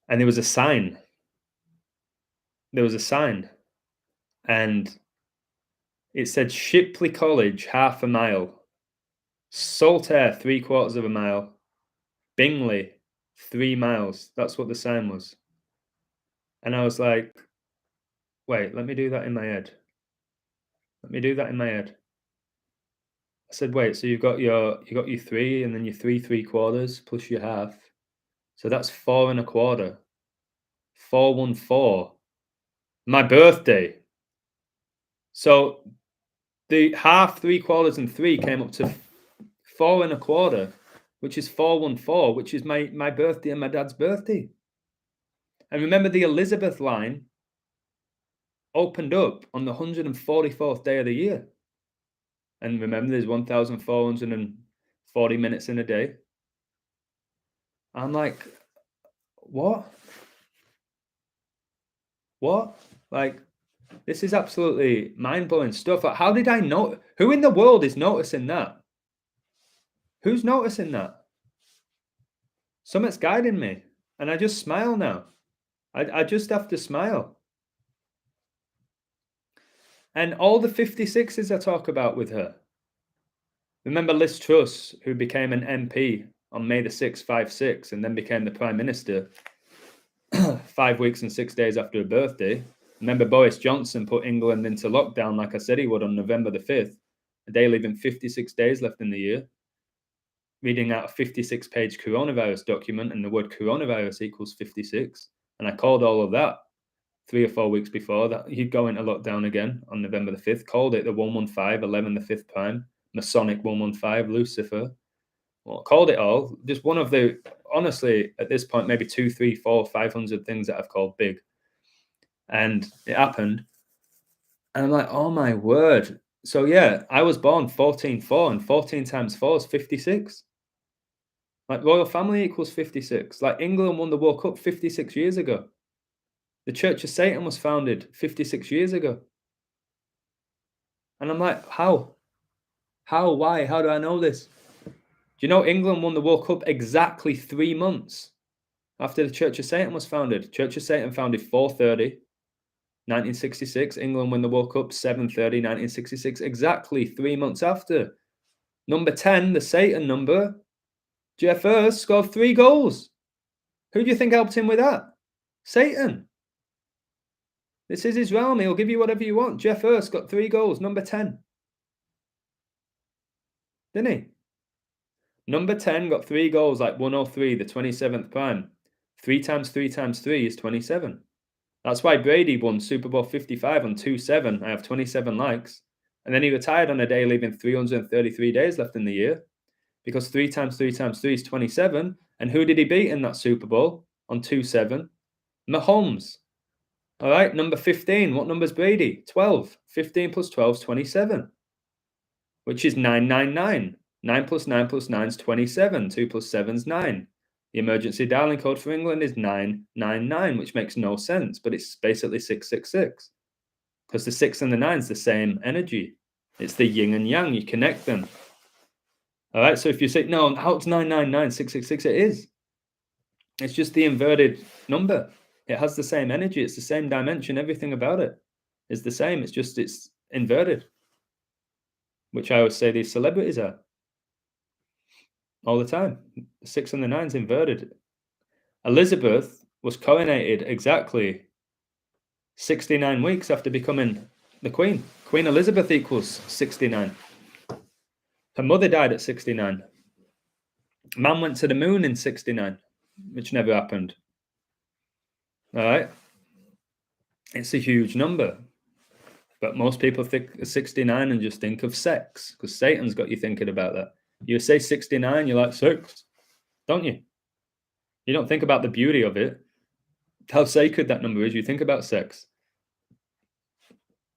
and there was a sign. And it said Shipley College, half a mile. Saltaire, 3/4 of a mile. Bingley, 3 miles. That's what the sign was. And I was like, wait, let me do that in my head. I said, wait, so you got your 3, and then your 3/3 plus your half. So that's 4 1/4. 414. My birthday. So the half, 3/4, and 3 came up to 4 1/4, which is 414, which is my birthday and my dad's birthday. And remember, the Elizabeth line opened up on the 144th day of the year. And remember, there's 1,440 minutes in a day. I'm like, what? Like, this is absolutely mind-blowing stuff. Like, how did I know? Who in the world is noticing that? Who's noticing that? Something's guiding me. And I just smile now. I just have to smile. And all the 56s I talk about with her. Remember Liz Truss, who became an MP on May the 6th, 5/6, and then became the Prime Minister 5 weeks and 6 days after her birthday. Remember Boris Johnson put England into lockdown like I said he would on November the 5th, a day leaving 56 days left in the year. Reading out a 56-page coronavirus document, and the word coronavirus equals 56. And I called all of that 3 or 4 weeks before that he'd go into lockdown again on November the 5th, called it the 115, 11 the 5th prime, Masonic 115, Lucifer. Well, called it all. Just one of the, honestly, at this point, maybe 2, 3, 4, 500 things that I've called big. And it happened. And I'm like, oh my word. So yeah, I was born 14-4, and 14 times 4 is 56. Like, royal family equals 56. Like, England won the World Cup 56 years ago. The Church of Satan was founded 56 years ago. And I'm like, how? How? Why? How do I know this? Do you know England won the World Cup exactly 3 months after the Church of Satan was founded? Church of Satan founded 4/30, 1966. England won the World Cup 7/30, 1966. Exactly 3 months after. Number 10, the Satan number, Jeff Hurst scored 3 goals. Who do you think helped him with that? Satan. This is his realm. He'll give you whatever you want. Jeff Hurst got 3 goals, number 10. Didn't he? Number 10 got 3 goals, like 103, the 27th prime. 3 times 3 times 3 is 27. That's why Brady won Super Bowl 55 on 2/7. I have 27 likes. And then he retired on a day leaving 333 days left in the year. Because 3 times 3 times 3 is 27. And who did he beat in that Super Bowl on 2/7? Mahomes. All right, number 15. What number's Brady? 12. 15 plus 12 is 27, which is 999. 9 plus 9 plus 9 is 27. 2 plus 7 is 9. The emergency dialing code for England is 999, which makes no sense, but it's basically 666 because the 6 and the 9 is the same energy. It's the yin and yang. You connect them. All right. So if you say, no, how it's 999,666, it is. It's just the inverted number. It has the same energy. It's the same dimension. Everything about it is the same. It's just it's inverted, which I always say these celebrities are all the time. The 6 and the 9's inverted. Elizabeth was coronated exactly 69 weeks after becoming the Queen. Queen Elizabeth equals 69. Her mother died at 69. Man went to the moon in 69, which never happened. All right. It's a huge number. But most people think of 69 and just think of sex because Satan's got you thinking about that. You say 69, you're like, sex, don't you? You don't think about the beauty of it. How sacred that number is. You think about sex.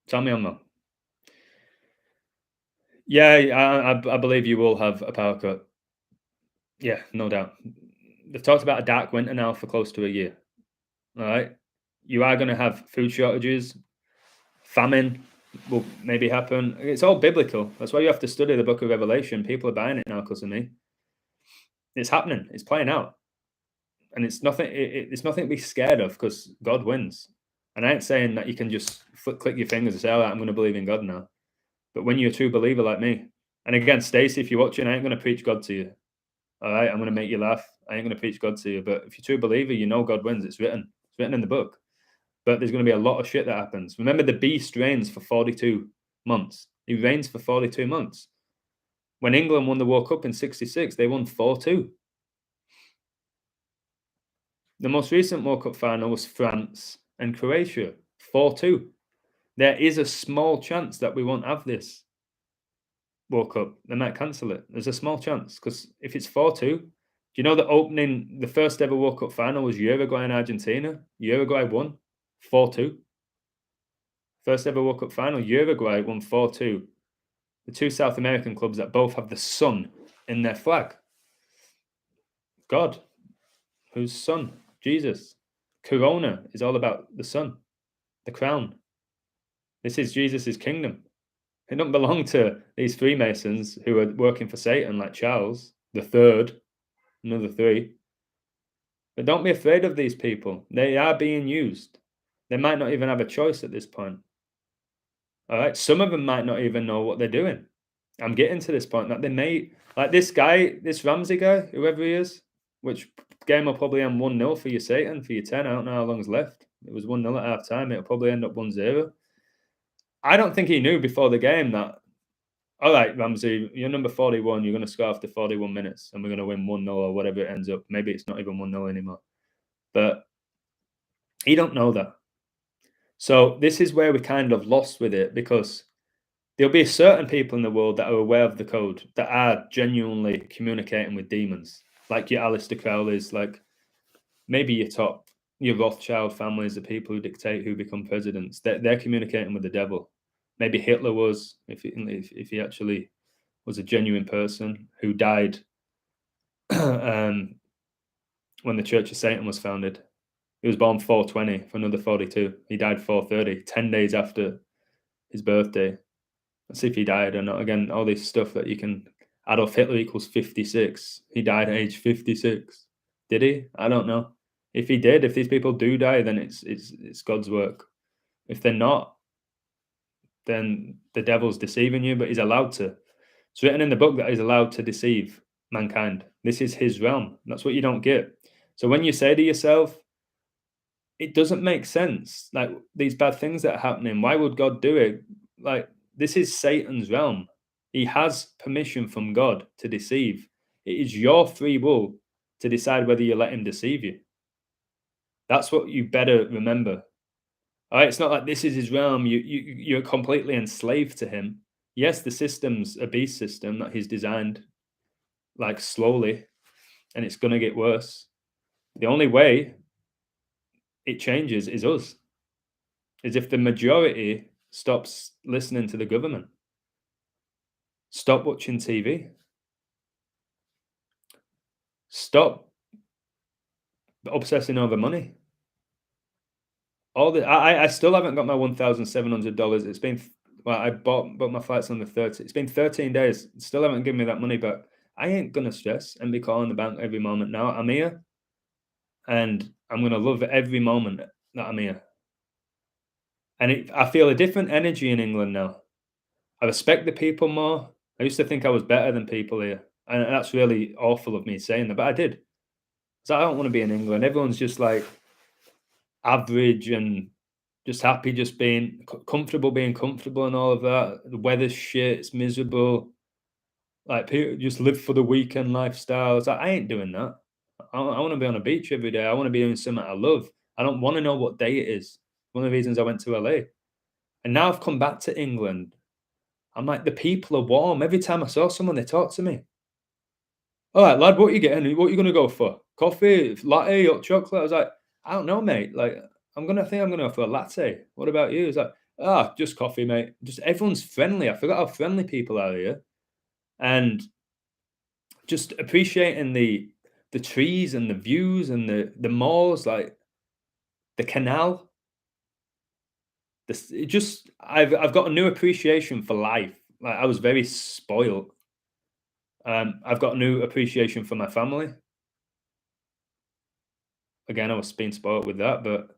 Tell me I'm wrong. Yeah, I believe you will have a power cut. Yeah, no doubt. They've talked about a dark winter now for close to a year. All right. You are going to have food shortages. Famine will maybe happen. It's all biblical. That's why you have to study the book of Revelation. People are buying it now because of me. It's happening. It's playing out. And it's nothing. It's nothing to be scared of because God wins. And I ain't saying that you can just click your fingers and say, "All right, I'm going to believe in God now." But when you're a true believer like me, and again, Stacey, if you're watching, I ain't going to preach God to you. All right, I'm going to make you laugh. I ain't going to preach God to you. But if you're a true believer, you know God wins. It's written. It's written in the book. But there's going to be a lot of shit that happens. Remember, the beast reigns for 42 months. He reigns for 42 months. When England won the World Cup in '66, they won 4-2. The most recent World Cup final was France and Croatia, 4-2. There is a small chance that we won't have this World Cup. They might cancel it. There's a small chance because if it's 4-2, do you know the first ever World Cup final was Uruguay and Argentina? Uruguay won 4-2. First ever World Cup final, Uruguay won 4-2. The two South American clubs that both have the sun in their flag. God, whose sun? Jesus. Corona is all about the sun, the crown. This is Jesus' kingdom. It don't belong to these Freemasons who are working for Satan like Charles, the third, another three. But don't be afraid of these people. They are being used. They might not even have a choice at this point. All right. Some of them might not even know what they're doing. I'm getting to this point that they may, like this guy, this Ramsey guy, whoever he is, which game will probably end 1-0 for your Satan, for your 10. I don't know how long's left. It was 1-0 at half time. It'll probably end up 1-0. I don't think he knew before the game that, all right, Ramsey, you're number 41. You're going to score after 41 minutes and we're going to win 1-0 or whatever it ends up. Maybe it's not even 1-0 anymore. But he don't know that. So this is where we're kind of lost with it because there'll be certain people in the world that are aware of the code, that are genuinely communicating with demons, like your Aleister Crowleys, like maybe your Rothschild families, the people who dictate who become presidents. They're communicating with the devil. Maybe Hitler was, if he actually was a genuine person who died when the Church of Satan was founded. He was born 420 for another 42. He died 430, 10 days after his birthday. Let's see if he died or not. Again, all this stuff that you can. Adolf Hitler equals 56. He died at age 56. Did he? I don't know. If he did, if these people do die, then it's God's work. If they're not, then the devil's deceiving you, but he's allowed to. It's written in the book that he's allowed to deceive mankind. This is his realm. That's what you don't get. So when you say to yourself, it doesn't make sense, like these bad things that are happening, why would God do it? Like, this is Satan's realm. He has permission from God to deceive. It is your free will to decide whether you let him deceive you. That's what you better remember. All right, it's not like this is his realm. You're completely enslaved to him. Yes, the system's a beast system that he's designed, like slowly, and it's gonna get worse. The only way it changes is us. Is if the majority stops listening to the government. Stop watching TV. Stop obsessing over money. I still haven't got my $1,700. It's been Well, I bought my flights on the 30th. It's been 13 days. Still haven't given me that money back. I ain't gonna stress and be calling the bank every moment now. I'm here, and I'm gonna love every moment that I'm here. And I feel a different energy in England now. I respect the people more. I used to think I was better than people here, and that's really awful of me saying that, but I did. So I don't want to be in England. Everyone's just like average and just happy, just being comfortable, being comfortable, and all of that. The weather's shit. It's miserable. Like people just live for the weekend lifestyle. It's like I ain't doing that. I want to be on a beach every day. I want to be doing something I love. I don't want to know what day it is. One of the reasons I went to LA, and now I've come back to England. I'm like the people are warm. Every time I saw someone, they talk to me. All right, lad, what are you getting? What are you gonna go for? Coffee, latte, hot chocolate? I was like, I don't know, mate. Like, I'm gonna go for a latte. What about you? It's like, just coffee, mate. Just everyone's friendly. I forgot how friendly people are here. And just appreciating the trees and the views and the malls, like the canal. This it just I've got a new appreciation for life. Like I was very spoiled. I've got a new appreciation for my family. Again, I was being spoiled with that, but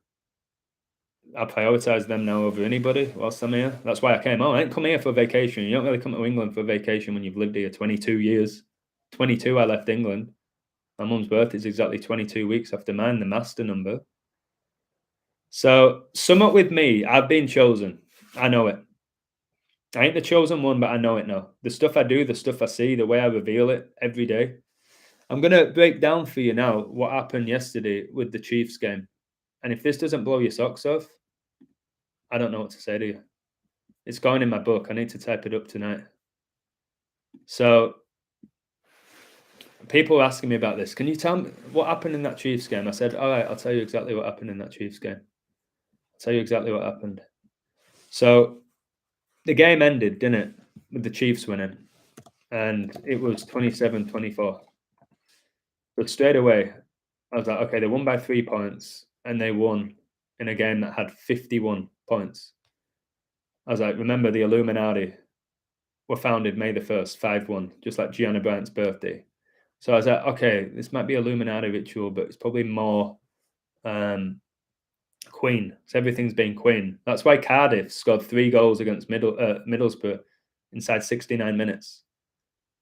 I prioritize them now over anybody whilst I'm here. That's why I came home. I didn't come here for a vacation. You don't really come to England for a vacation when you've lived here 22 years. 22, I left England. My mum's birthday is exactly 22 weeks after mine, the master number. So, sum up with me, I've been chosen. I know it. I ain't the chosen one, but I know it now. The stuff I do, the stuff I see, the way I reveal it every day. I'm going to break down for you now what happened yesterday with the Chiefs game. And if this doesn't blow your socks off, I don't know what to say to you. It's going in my book. I need to type it up tonight. So, people are asking me about this. Can you tell me what happened in that Chiefs game? I said, all right, I'll tell you exactly what happened in that Chiefs game. I'll tell you exactly what happened. So, the game ended, didn't it? With the Chiefs winning. And it was 27-24. But straight away, I was like, okay, they won by 3 points and they won in a game that had 51 points. I was like, remember the Illuminati were founded May the 1st, 5-1, just like Gianna Bryant's birthday. So I was like, okay, this might be Illuminati ritual, but it's probably more Queen. So everything's been Queen. That's why Cardiff scored 3 goals against Middlesbrough inside 69 minutes.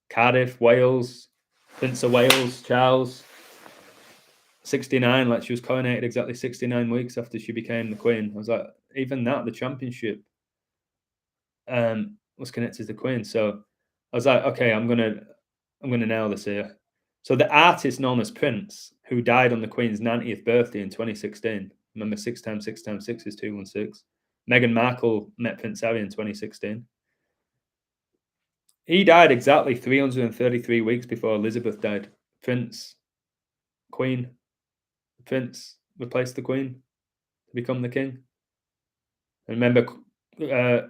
Cardiff, Wales, Prince of Wales, Charles, 69, like she was coronated exactly 69 weeks after she became the Queen. I was like, even that, the championship was connected to the Queen. So I was like, okay, I'm gonna nail this here. So the artist known as Prince, who died on the Queen's 90th birthday in 2016. Remember, 6 times 6 times 6 is 216. Meghan Markle met Prince Harry in 2016. He died exactly 333 weeks before Elizabeth died. Prince, Queen, Prince replaced the Queen to become the king. And remember,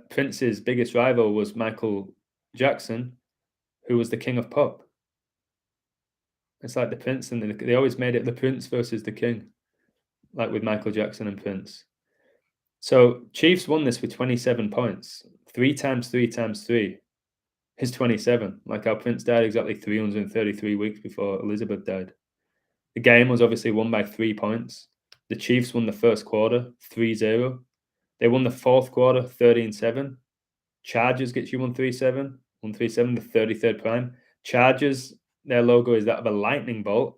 Prince's biggest rival was Michael Jackson, who was the king of pop. It's like the Prince, and they always made it the Prince versus the king, like with Michael Jackson and Prince. So Chiefs won this with 27 points. 3 times 3 times 3 is 27. Like how Prince died exactly 333 weeks before Elizabeth died. The game was obviously won by 3 points. The Chiefs won the first quarter 3-0. They won the fourth quarter 13-7. Chargers gets you 137. 137, the 33rd prime. Chargers, their logo is that of a lightning bolt.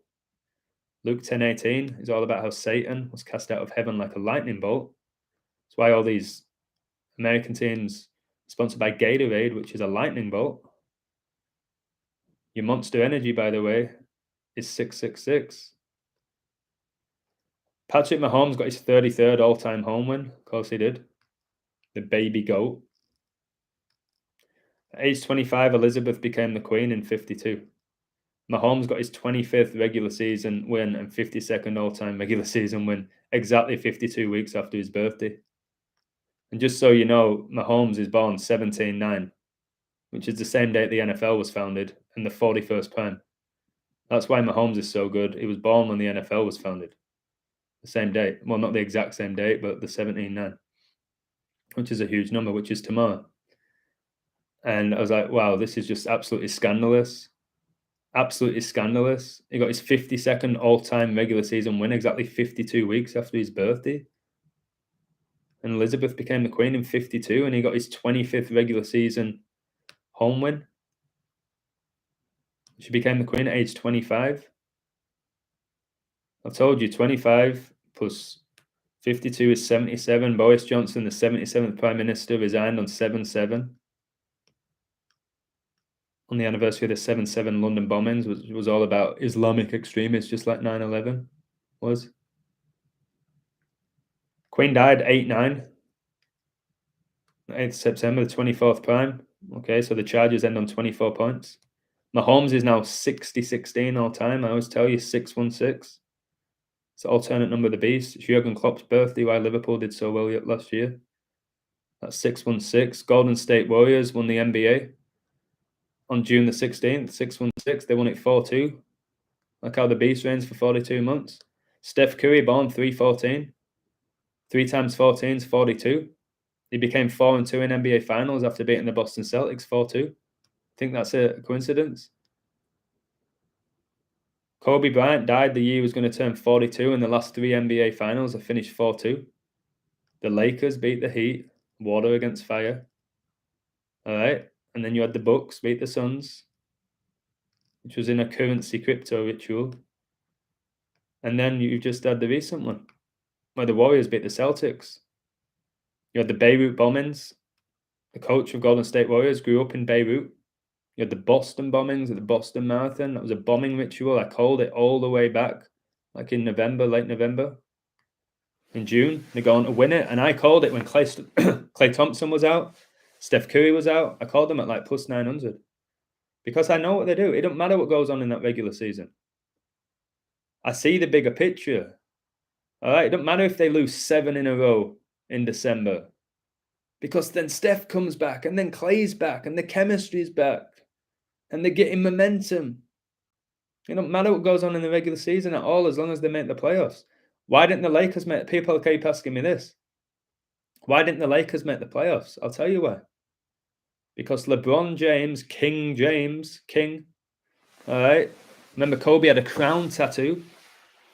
Luke 10:18 is all about how Satan was cast out of heaven like a lightning bolt. That's why all these American teams sponsored by Gatorade, which is a lightning bolt. Your Monster Energy, by the way, is 666. Patrick Mahomes got his 33rd all-time home win. Of course he did. The baby goat. At age 25, Elizabeth became the queen in 52. Mahomes got his 25th regular season win and 52nd all-time regular season win exactly 52 weeks after his birthday. And just so you know, Mahomes is born 17-9, which is the same date the NFL was founded and the 41st prime. That's why Mahomes is so good. He was born when the NFL was founded. The same date. Well, not the exact same date, but the 17-9, which is a huge number, which is tomorrow. And I was like, wow, this is just absolutely scandalous. Absolutely scandalous. He got his 52nd all-time regular season win exactly 52 weeks after his birthday. And Elizabeth became the queen in 52, and he got his 25th regular season home win. She became the queen at age 25. I told you, 25 plus 52 is 77. Boris Johnson, the 77th Prime Minister, resigned on 7/7. On the anniversary of the 7/7 London bombings, which was all about Islamic extremists, just like 9/11 was. Queen died 8/9. 8th September, the 24th Prime. Okay, so the charges end on 24 points. Mahomes is now 60-16 all time. I always tell you, 616. It's the alternate number of the beast. It's Jurgen Klopp's birthday, why Liverpool did so well last year. That's 616. Golden State Warriors won the NBA on June the 16th, 616. They won it 4-2. Like how the beast reigns for 42 months. Steph Curry, born 3/14. 3 times 14 is 42. He became 4-2 in NBA Finals after beating the Boston Celtics 4-2. Think that's a coincidence? Kobe Bryant died the year he was going to turn 42, and the last 3 NBA Finals have finished 4-2. The Lakers beat the Heat, water against fire. All right. And then you had the Bucks beat the Suns, which was in a currency crypto ritual. And then you just had the recent one, where the Warriors beat the Celtics. You had the Beirut bombings. The coach of Golden State Warriors grew up in Beirut. You had the Boston bombings at the Boston Marathon. That was a bombing ritual. I called it all the way back, like in November, late November. In June, they're going to win it. And I called it when Klay Thompson was out, Steph Curry was out. I called them at like plus 900. Because I know what they do. It don't matter what goes on in that regular season. I see the bigger picture. All right? It don't matter if they lose 7 in a row in December. Because then Steph comes back, and then Clay's back, and the chemistry's back. And they're getting momentum. It don't matter what goes on in the regular season at all, as long as they make the playoffs. Why didn't the Lakers make? People keep asking me this. Why didn't the Lakers make the playoffs? I'll tell you why. Because LeBron James, King. All right. Remember, Kobe had a crown tattoo.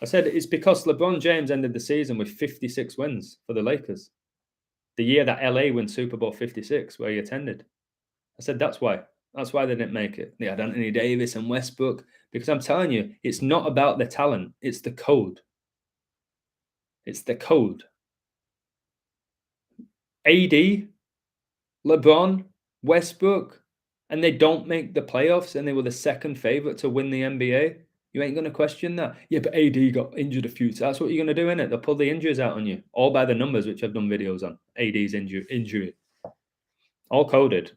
I said it's because LeBron James ended the season with 56 wins for the Lakers. The year that LA won Super Bowl 56, where he attended. I said that's why. That's why they didn't make it. They had Anthony Davis and Westbrook. Because I'm telling you, it's not about the talent. It's the code. It's the code. AD, LeBron, Westbrook, and they don't make the playoffs, and they were the second favorite to win the NBA. You ain't going to question that. Yeah, but AD got injured a few times. That's what you're going to do, innit? They'll pull the injuries out on you. All by the numbers, which I've done videos on. AD's injury. All coded.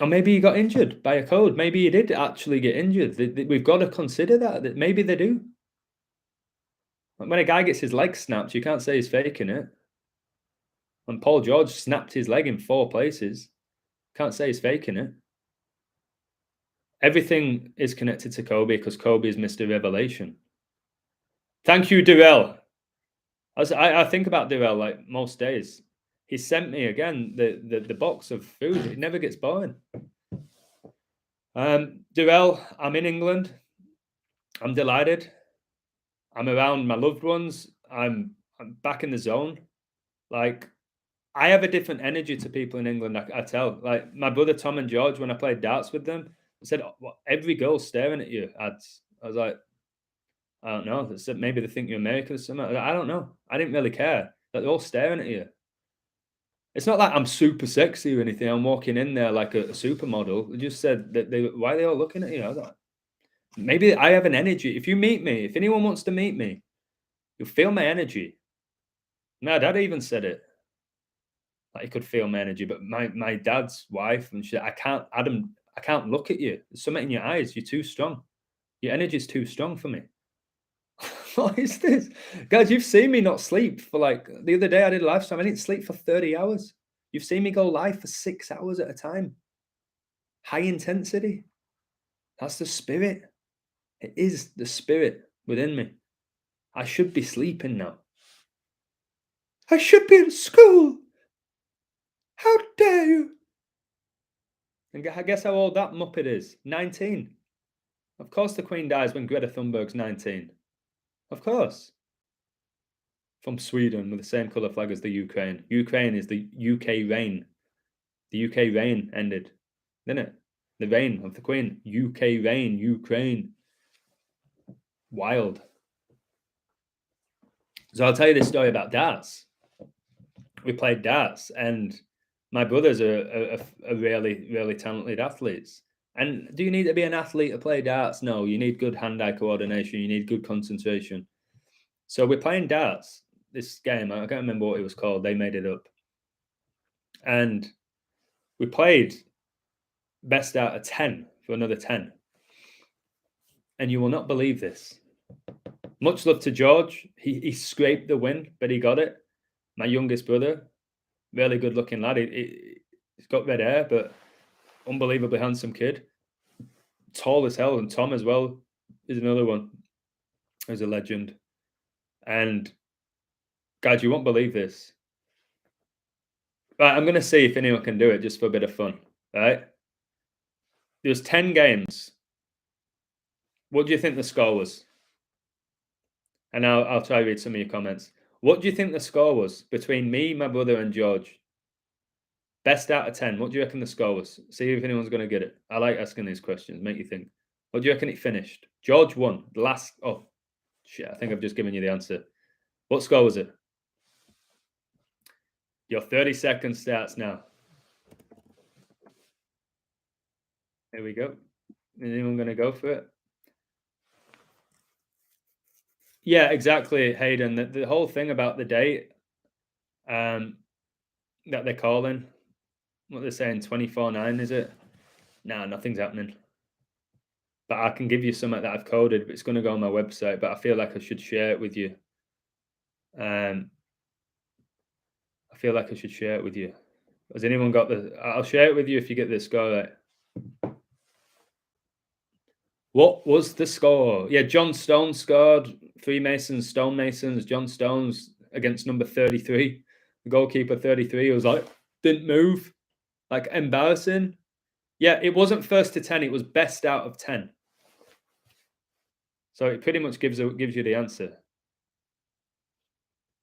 Or maybe he got injured by a code. Maybe he did actually get injured. We've got to consider that maybe they do. When a guy gets his leg snapped, you can't say he's faking it. When Paul George snapped his leg in 4 places, can't say he's faking it. Everything is connected to Kobe because Kobe is Mr. Revelation. Thank you, Durrell. I think about Durrell like most days. He sent me again the box of food. It never gets boring. Durrell, I'm in England. I'm delighted. I'm around my loved ones. I'm back in the zone. Like, I have a different energy to people in England. I tell. Like my brother Tom and George, when I played darts with them, I said, well, every girl's staring at you. I was like, I don't know. They said maybe they think you're American or something. I don't know. I didn't really care. Like, they're all staring at you. It's not like I'm super sexy or anything. I'm walking in there like a supermodel. They just said that why are they all looking at you? I was like, maybe I have an energy. If you meet me, if anyone wants to meet me, you'll feel my energy. My dad even said it. Like, he could feel my energy. But my dad's wife, and she, I can't look at you. There's something in your eyes. You're too strong. Your energy is too strong for me. What is this? Guys, you've seen me not sleep for like the other day I did a live stream. I didn't sleep for 30 hours. You've seen me go live for 6 hours at a time. High intensity. That's the spirit. It is the spirit within me. I should be sleeping now. I should be in school. How dare you? And guess how old that muppet is? 19. Of course the Queen dies when Greta Thunberg's 19. Of course. From Sweden with the same colour flag as the Ukraine. Ukraine is the UK reign. The UK reign ended, didn't it? The reign of the Queen. UK reign, Ukraine. Wild. So I'll tell you this story about darts. We played darts, and my brothers are really, really talented athletes. And do you need to be an athlete to play darts? No, you need good hand-eye coordination. You need good concentration. So we're playing darts. This game, I can't remember what it was called. They made it up. And we played best out of 10 for another 10. And you will not believe this. Much love to George. He scraped the win, but he got it. My youngest brother, really good looking lad. He's got red hair, but unbelievably handsome kid. Tall as hell. And Tom as well is another one. He's a legend. And guys, you won't believe this. Right, I'm going to see if anyone can do it just for a bit of fun. Right? There's 10 games. What do you think the score was? And I'll try to read some of your comments. What do you think the score was between me, my brother, and George? Best out of 10. What do you reckon the score was? See if anyone's going to get it. I like asking these questions. Make you think. What do you reckon it finished? George won. The last... Oh, shit. I think I've just given you the answer. What score was it? Your 30 seconds starts now. Here we go. Is anyone going to go for it? Yeah, exactly, Hayden. The whole thing about the date that they're calling, what they're saying, 24/9, is it? Nah, nothing's happening. But I can give you something that I've coded, but it's going to go on my website, but I feel like I should share it with you. I feel like I should share it with you. Has anyone got the... I'll share it with you if you get the score right. What was the score? Yeah, John Stones scored. Freemasons, Stonemasons. John Stones against number 33. The goalkeeper 33 was like, didn't move. Like, embarrassing. Yeah, it wasn't first to 10. It was best out of 10. So it pretty much gives you the answer.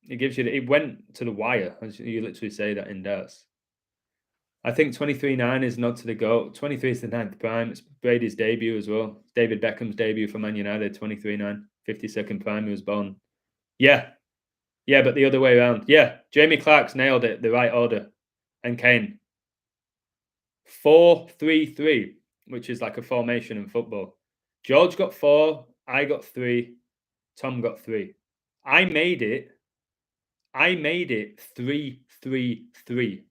It gives you... It went to the wire, as you literally say that in darts. I think 23/9 is not to the GOAT. 23 is the 9th prime. It's Brady's debut as well. David Beckham's debut for Man United, 23/9. 52nd prime, he was born. Yeah. Yeah, but the other way around. Yeah, Jamie Clark's nailed it, the right order. And Kane. 4-3-3, which is like a formation in football. George got 4, I got 3, Tom got 3. I made it 3-3-3.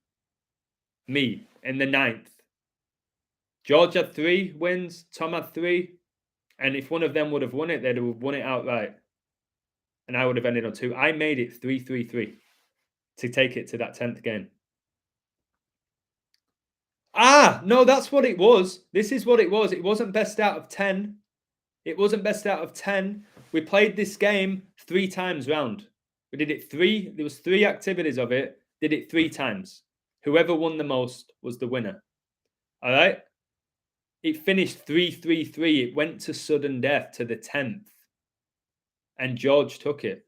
Me in the 9th. George had 3 wins, Tom had 3, and if one of them would have won it, they'd have won it outright. And I would have ended on 2. I made it 3-3-3 to take it to that 10th game. Ah, no, that's what it was. This is what it was. It wasn't best out of 10. It wasn't best out of 10. We played this game 3 times round. We did it 3. There was 3 activities of it. Did it 3 times. Whoever won the most was the winner. All right? It finished 3-3-3. It went to sudden death to the 10th. And George took it.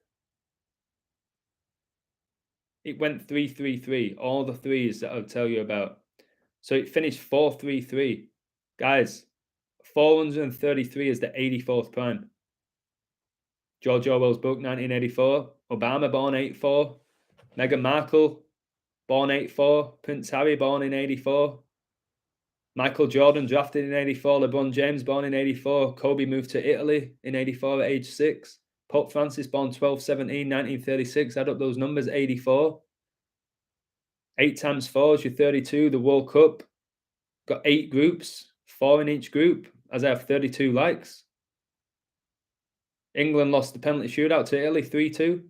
It went 3-3-3. All the 3s that I'll tell you about. So it finished 4-3-3. Guys, 433 is the 84th prime. George Orwell's book, 1984. Obama, born 84. Meghan Markle, born 84. Prince Harry, born in 84. Michael Jordan, drafted in 84. LeBron James, born in 84. Kobe moved to Italy in 84 at age 6. Pope Francis, born 12/17, 1936. Add up those numbers, 84. 8 times 4 is your 32. The World Cup. Got 8 groups, 4 in each group, as I have 32 likes. England lost the penalty shootout to Italy, 3-2.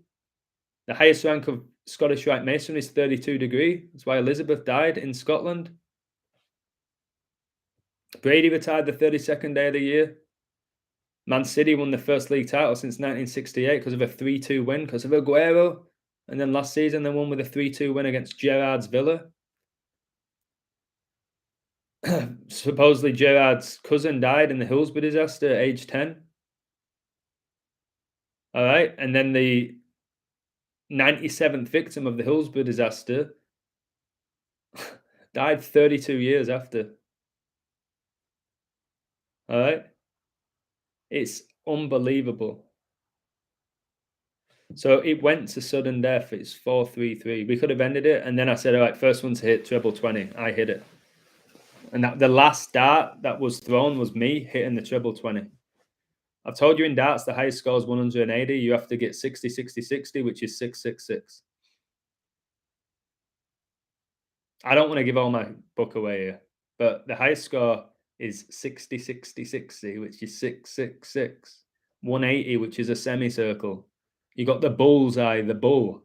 The highest rank of Scottish Rite Mason is 32 degree. That's why Elizabeth died in Scotland. Brady retired the 32nd day of the year. Man City won the first league title since 1968 because of a 3-2 win, because of Aguero. And then last season, they won with a 3-2 win against Gerrard's Villa. Supposedly Gerard's cousin died in the Hillsborough disaster at age 10. All right. And then the 97th victim of the Hillsborough disaster died 32 years after. All right. It's unbelievable. So it went to sudden death. It's 4-3-3. We could have ended it. And then I said, all right, first one to hit treble 20. I hit it. And that the last dart that was thrown was me hitting the treble 20. I've told you in darts, the highest score is 180. You have to get 60, 60, 60, which is 666. I don't want to give all my book away here, but the highest score is 60, 60, 60, which is 666. 180, which is a semicircle. You got the bullseye, the bull.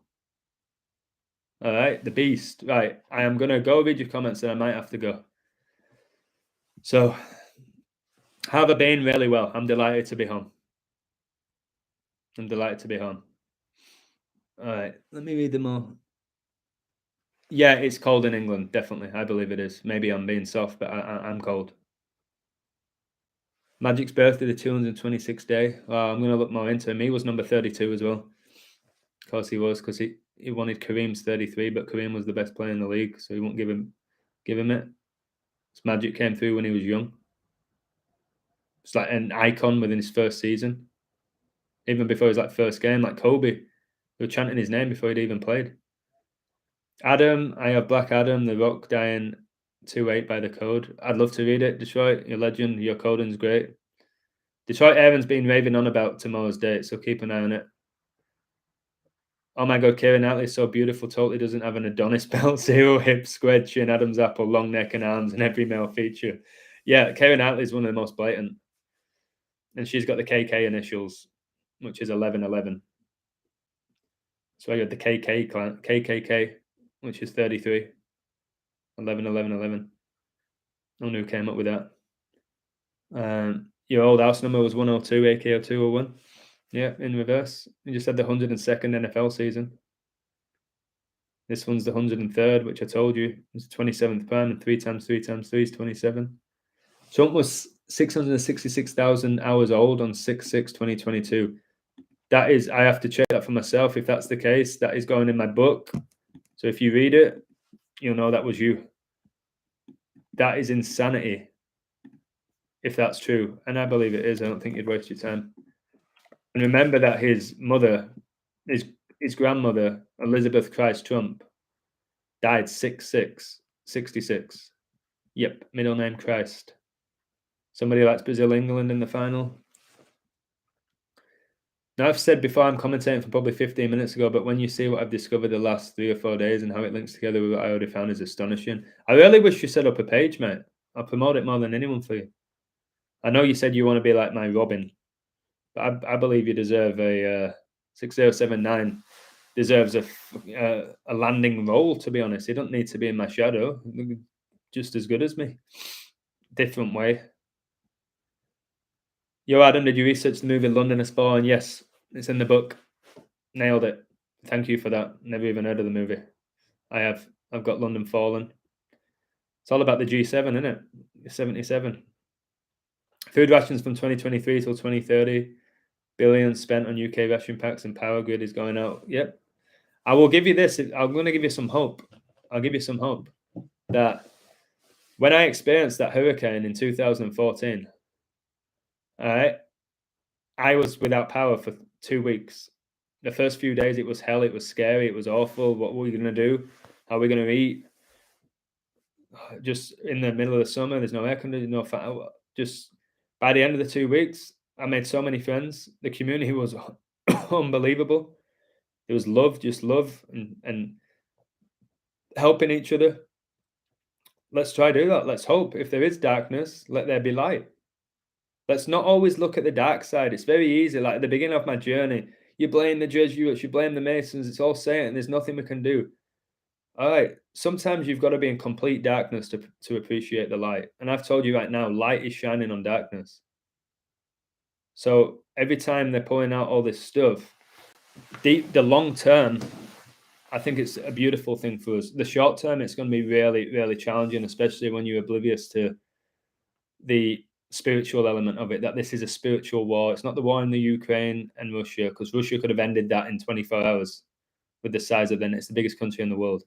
All right, the beast. Right, I am going to go read your comments and I might have to go. So, have been really well. I'm delighted to be home. I'm delighted to be home. All right, let me read them all. Yeah, it's cold in England, definitely. I believe it is. Maybe I'm being soft, but I'm cold. Magic's birthday, the 226th day. I'm going to look more into him. He was number 32 as well. Of course he was, because he wanted Kareem's 33, but Kareem was the best player in the league, so he won't give him it. This Magic came through when he was young. It's like an icon within his first season. Even before his first game, like Kobe, they were chanting his name before he'd even played. Adam, I have Black Adam, The Rock dying 2-8 by the code. I'd love to read it. Detroit, your legend, your coding's great. Detroit Aaron's been raving on about tomorrow's date, so keep an eye on it. Oh my god, Keira Knightley is so beautiful, totally doesn't have an Adonis belt, 0 hips, squared chin, Adam's apple, long neck and arms, and every male feature. Yeah, Keira Knightley is one of the most blatant. And she's got the KK initials, which is 1111. So I got the KKK, which is 33. 111111. I don't know who came up with that. Your old house number was 102, aka 201. Yeah, in reverse. You just had the 102nd NFL season. This one's the 103rd, which I told you. It's 27th prime, and 3 times 3 times 3 is 27. Trump was 666,000 hours old on 6/6/2022. That is, I have to check that for myself. If that's the case, that is going in my book. So if you read it, you'll know that was you. That is insanity. If that's true, and I believe it is, I don't think you'd waste your time. And remember that his mother, his grandmother, Elizabeth Christ Trump, died 6/6/66. Yep, middle name Christ. Somebody likes Brazil, England in the final. Now, I've said before, I'm commentating for probably 15 minutes ago, but when you see what I've discovered the last 3 or 4 days and how it links together with what I already found is astonishing. I really wish you set up a page, mate. I'll promote it more than anyone for you. I know you said you want to be like my Robin, but I believe you deserve a 6079 deserves a landing role, to be honest. He doesn't need to be in my shadow. Just as good as me. Different way. Yo, Adam, did you research the movie London Has Fallen? Yes, it's in the book. Nailed it. Thank you for that. Never even heard of the movie. I have. I've got London Fallen. It's all about the G7, isn't it? 77. Food rations from 2023 till 2030. Billions spent on UK ration packs and power grid is going out. Yep. I will give you this. I'm going to give you some hope. I'll give you some hope that when I experienced that hurricane in 2014, all right, I was without power for 2 weeks. The first few days, it was hell. It was scary. It was awful. What were we going to do? How are we going to eat? Just in the middle of the summer, there's no air conditioning, no fan. Just by the end of the 2 weeks, I made so many friends. The community was unbelievable. It was love, just love and helping each other. Let's try to do that. Let's hope. If there is darkness, let there be light. Let's not always look at the dark side. It's very easy. Like at the beginning of my journey, you blame the Jesuits, you blame the Masons. It's all Satan. There's nothing we can do. All right. Sometimes you've got to be in complete darkness to appreciate the light. And I've told you right now, light is shining on darkness. So every time they're pulling out all this stuff, the long term, I think it's a beautiful thing for us. The short term, it's going to be really, really challenging, especially when you're oblivious to the spiritual element of it, that this is a spiritual war. It's not the war in the Ukraine and Russia, because Russia could have ended that in 24 hours with the size of then. It's the biggest country in the world.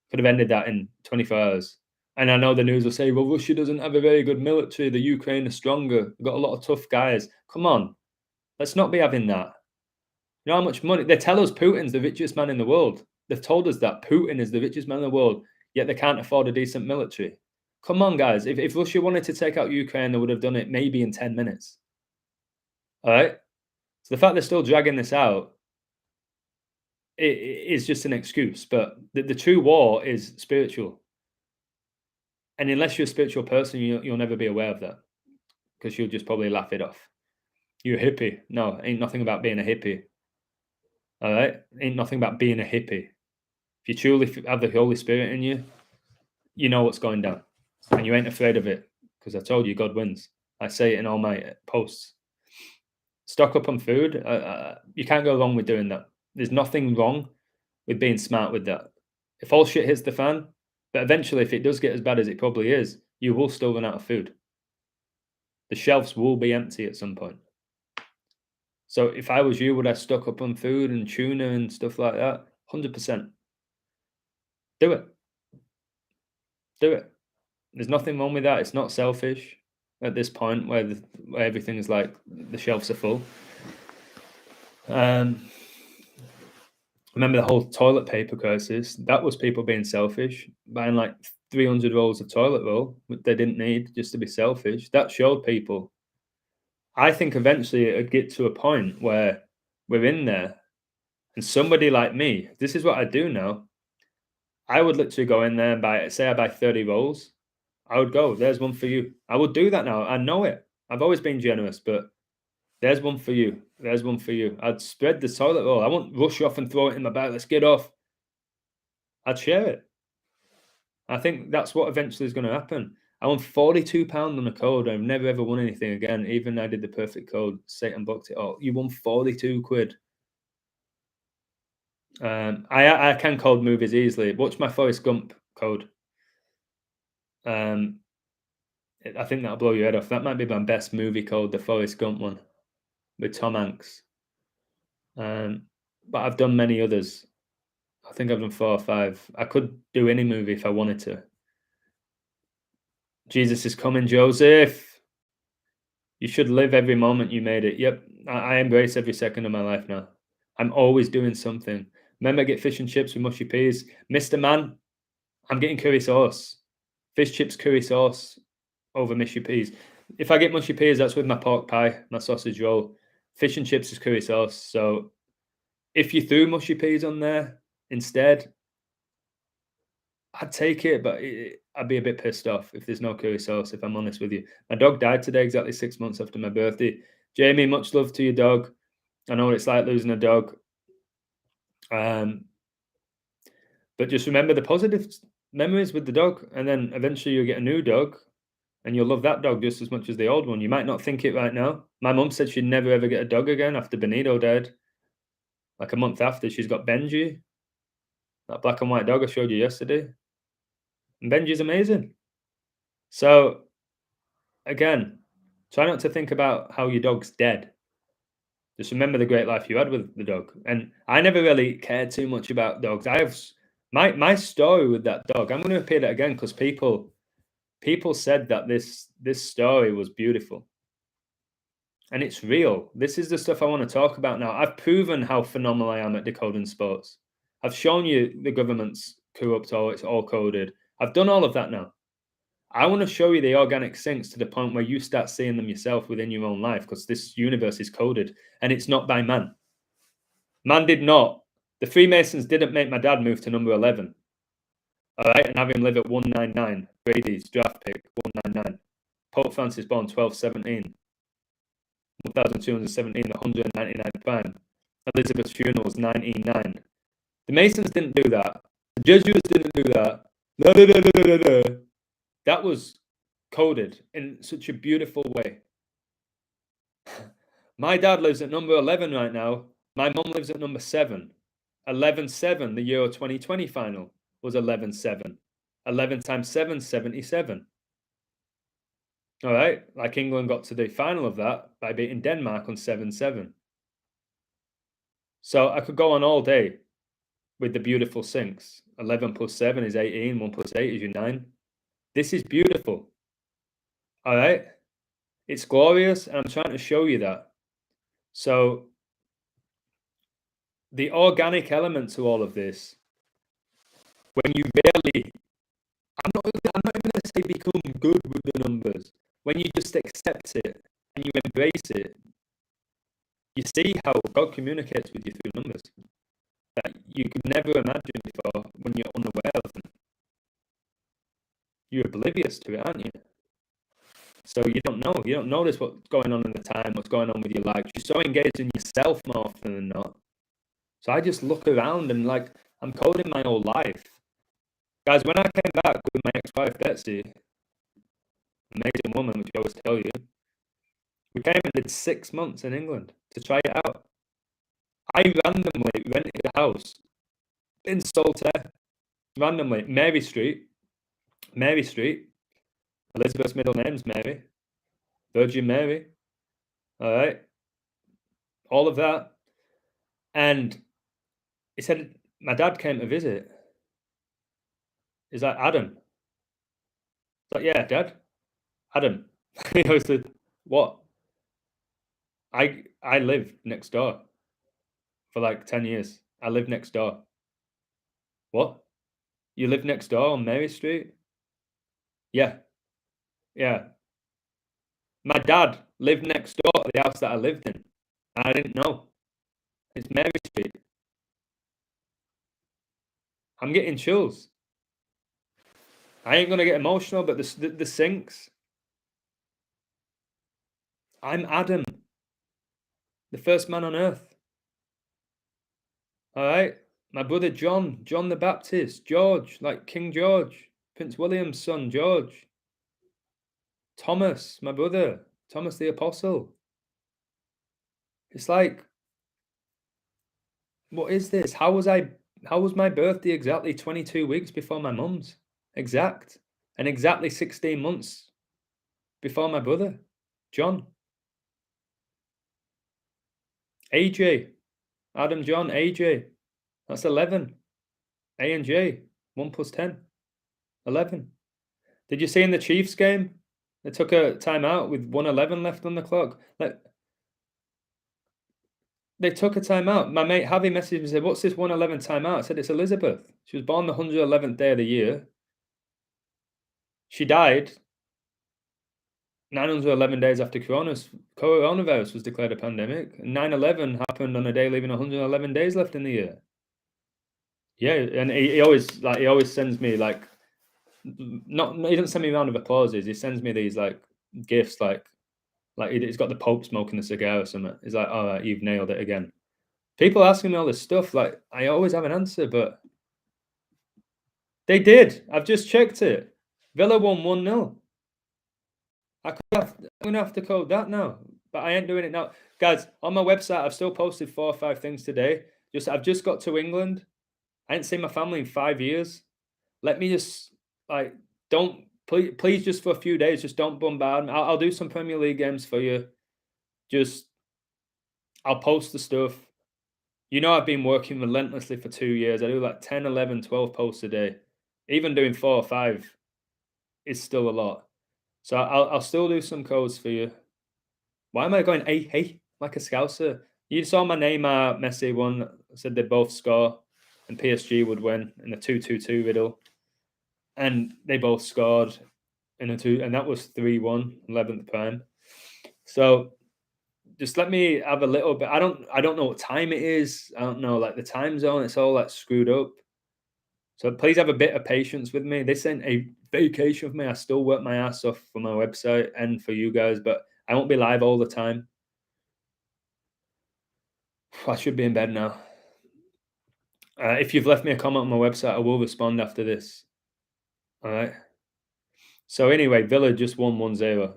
Could have ended that in 24 hours. And I know the news will say, well, Russia doesn't have a very good military. The Ukraine is stronger. We've got a lot of tough guys. Come on. Let's not be having that. You know how much money? They tell us Putin's the richest man in the world. They've told us that Putin is the richest man in the world, yet they can't afford a decent military. Come on, guys. If Russia wanted to take out Ukraine, they would have done it maybe in 10 minutes. All right? So the fact they're still dragging this out is just an excuse. But the true war is spiritual. And unless you're a spiritual person, you'll never be aware of that, because you'll just probably laugh it off. You're a hippie. No, ain't nothing about being a hippie. All right? Ain't nothing about being a hippie. If you truly have the Holy Spirit in you, you know what's going down. And you ain't afraid of it, because I told you God wins. I say it in all my posts. Stock up on food. You can't go wrong with doing that. There's nothing wrong with being smart with that. If all shit hits the fan, but eventually if it does get as bad as it probably is, you will still run out of food. The shelves will be empty at some point. So if I was you, would I stock up on food and tuna and stuff like that? 100%. Do it. Do it. There's nothing wrong with that. It's not selfish at this point where everything is like the shelves are full. Remember the whole toilet paper crisis? That was people being selfish, buying like 300 rolls of toilet roll that they didn't need just to be selfish. That showed people. I think eventually it'd get to a point where we're in there, and somebody like me, this is what I do now. I would literally go in there and buy, say I buy 30 rolls. I would go, there's one for you. I would do that now. I know it. I've always been generous, but there's one for you. There's one for you. I'd spread the toilet roll. I won't rush off and throw it in my bag. Let's get off. I'd share it. I think that's what eventually is going to happen. I won £42 on a code. I've never ever won anything again. Even I did the perfect code. Satan booked it all. You won 42 quid. I can code movies easily. Watch my Forrest Gump code. I think that'll blow your head off. That might be my best movie code, the Forrest Gump one with Tom Hanks. But I've done many others. I think I've done 4 or 5. I could do any movie if I wanted to. Jesus is coming, Joseph. You should live every moment you made it. Yep, I embrace every second of my life now. I'm always doing something. Remember, get fish and chips with mushy peas. Mr. Man, I'm getting curry sauce. Fish chips, curry sauce over mushy peas. If I get mushy peas, that's with my pork pie, my sausage roll. Fish and chips is curry sauce. So if you threw mushy peas on there instead, I'd take it, but I'd be a bit pissed off if there's no curry sauce, if I'm honest with you. My dog died today, exactly 6 months after my birthday. Jamie, much love to your dog. I know what it's like losing a dog. But just remember the positive memories with the dog, and then eventually you'll get a new dog, and you'll love that dog just as much as the old one. You might not think it right now. My mum said she'd never ever get a dog again after Benito died. Like a month after, she's got Benji, that black and white dog I showed you yesterday. And Benji's amazing. So, again, try not to think about how your dog's dead. Just remember the great life you had with the dog. And I never really cared too much about dogs. I have my story with that dog. I'm going to repeat it again because people said that this story was beautiful. And it's real. This is the stuff I want to talk about now. I've proven how phenomenal I am at decoding sports. I've shown you the government's corrupt, or it's all coded. I've done all of that now. I want to show you the organic syncs to the point where you start seeing them yourself within your own life, because this universe is coded and it's not by man. Man did not. The Freemasons didn't make my dad move to number 11. All right, and have him live at 199. Brady's draft pick, 199. Pope Francis born 1217. 1217, 199 prime. Elizabeth's funeral was 199. The Masons didn't do that. The Jesuits didn't do that. That was coded in such a beautiful way. My dad lives at number 11 right now. My mum lives at number 7. 11-7, the Euro 2020 final was 11-7. 11 times 7, 77. All right. Like England got to the final of that by beating Denmark on 7-7. So I could go on all day with the beautiful sinks. 11 plus 7 is 18. 1 plus 8 is your 9. This is beautiful. All right. It's glorious. And I'm trying to show you that. So the organic element to all of this, when you really, I'm not even going to say become good with the numbers. When you just accept it and you embrace it, you see how God communicates with you through numbers that you could never imagine before when you're unaware of them. You're oblivious to it, aren't you? So you don't know. You don't notice what's going on in the time, what's going on with your life. You're so engaged in yourself more often than not. So I just look around and like I'm coding my whole life. Guys, when I came back with my ex-wife Betsy, amazing woman, which I always tell you, we came and did 6 months in England to try it out. I randomly rented a house in Saltaire, randomly, Mary Street, Elizabeth's middle name's Mary, Virgin Mary, all right, all of that. And he said, my dad came to visit. He's like, Adam. It's like, yeah, Dad, Adam. I said, what? I lived next door for like 10 years. I lived next door. What? You live next door on Mary Street? Yeah. Yeah. My dad lived next door to the house that I lived in. I didn't know. It's Mary Street. I'm getting chills. I ain't gonna get emotional, but the sinks. I'm Adam, the first man on earth. All right, my brother John the Baptist, George, like King George, Prince William's son, George. Thomas, my brother, Thomas the Apostle. It's like, what is this? How was my birthday exactly 22 weeks before my mum's? Exact. And exactly 16 months before my brother, John. AJ, Adam, John, AJ. That's 11. A and J, 1 plus 10. 11. Did you see in the Chiefs game? They took a timeout with 1:11 left on the clock. Like, they took a timeout. My mate Javi messaged me and said, what's this 1:11 timeout? I said, it's Elizabeth. She was born the 111th day of the year. She died 911 days after coronavirus was declared a pandemic. 9/11 happened on a day leaving 111 days left in the year. Yeah, and he always sends me like, he doesn't send me round of applauses. He sends me these like gifts, like he's got the Pope smoking a cigar or something. He's like, all right, you've nailed it again. People asking me all this stuff, like I always have an answer, but they did. I've just checked it. Villa won 1-0. I'm gonna have to code that now, but I ain't doing it now, guys. On my website, I've still posted 4 or 5 things today. I've just got to England. I ain't seen my family in 5 years. Let me just like don't please just for a few days, just don't bombard me. I'll do some Premier League games for you. I'll post the stuff. You know, I've been working relentlessly for 2 years. I do like 10, 11, 12 posts a day. Even doing 4 or 5 is still a lot. So I'll still do some codes for you. Why am I going, hey, like a Scouser? You saw my Neymar Messi one, said they'd both score and PSG would win in the 2-2-2 riddle. And they both scored in a 2, and that was 3-1, 11th prime. So just let me have a little bit. I don't know what time it is. I don't know like the time zone. It's all like screwed up. So please have a bit of patience with me. This ain't a vacation for me. I still work my ass off for my website and for you guys, but I won't be live all the time. I should be in bed now. If you've left me a comment on my website, I will respond after this. All right. So anyway, Villa just won 1-0.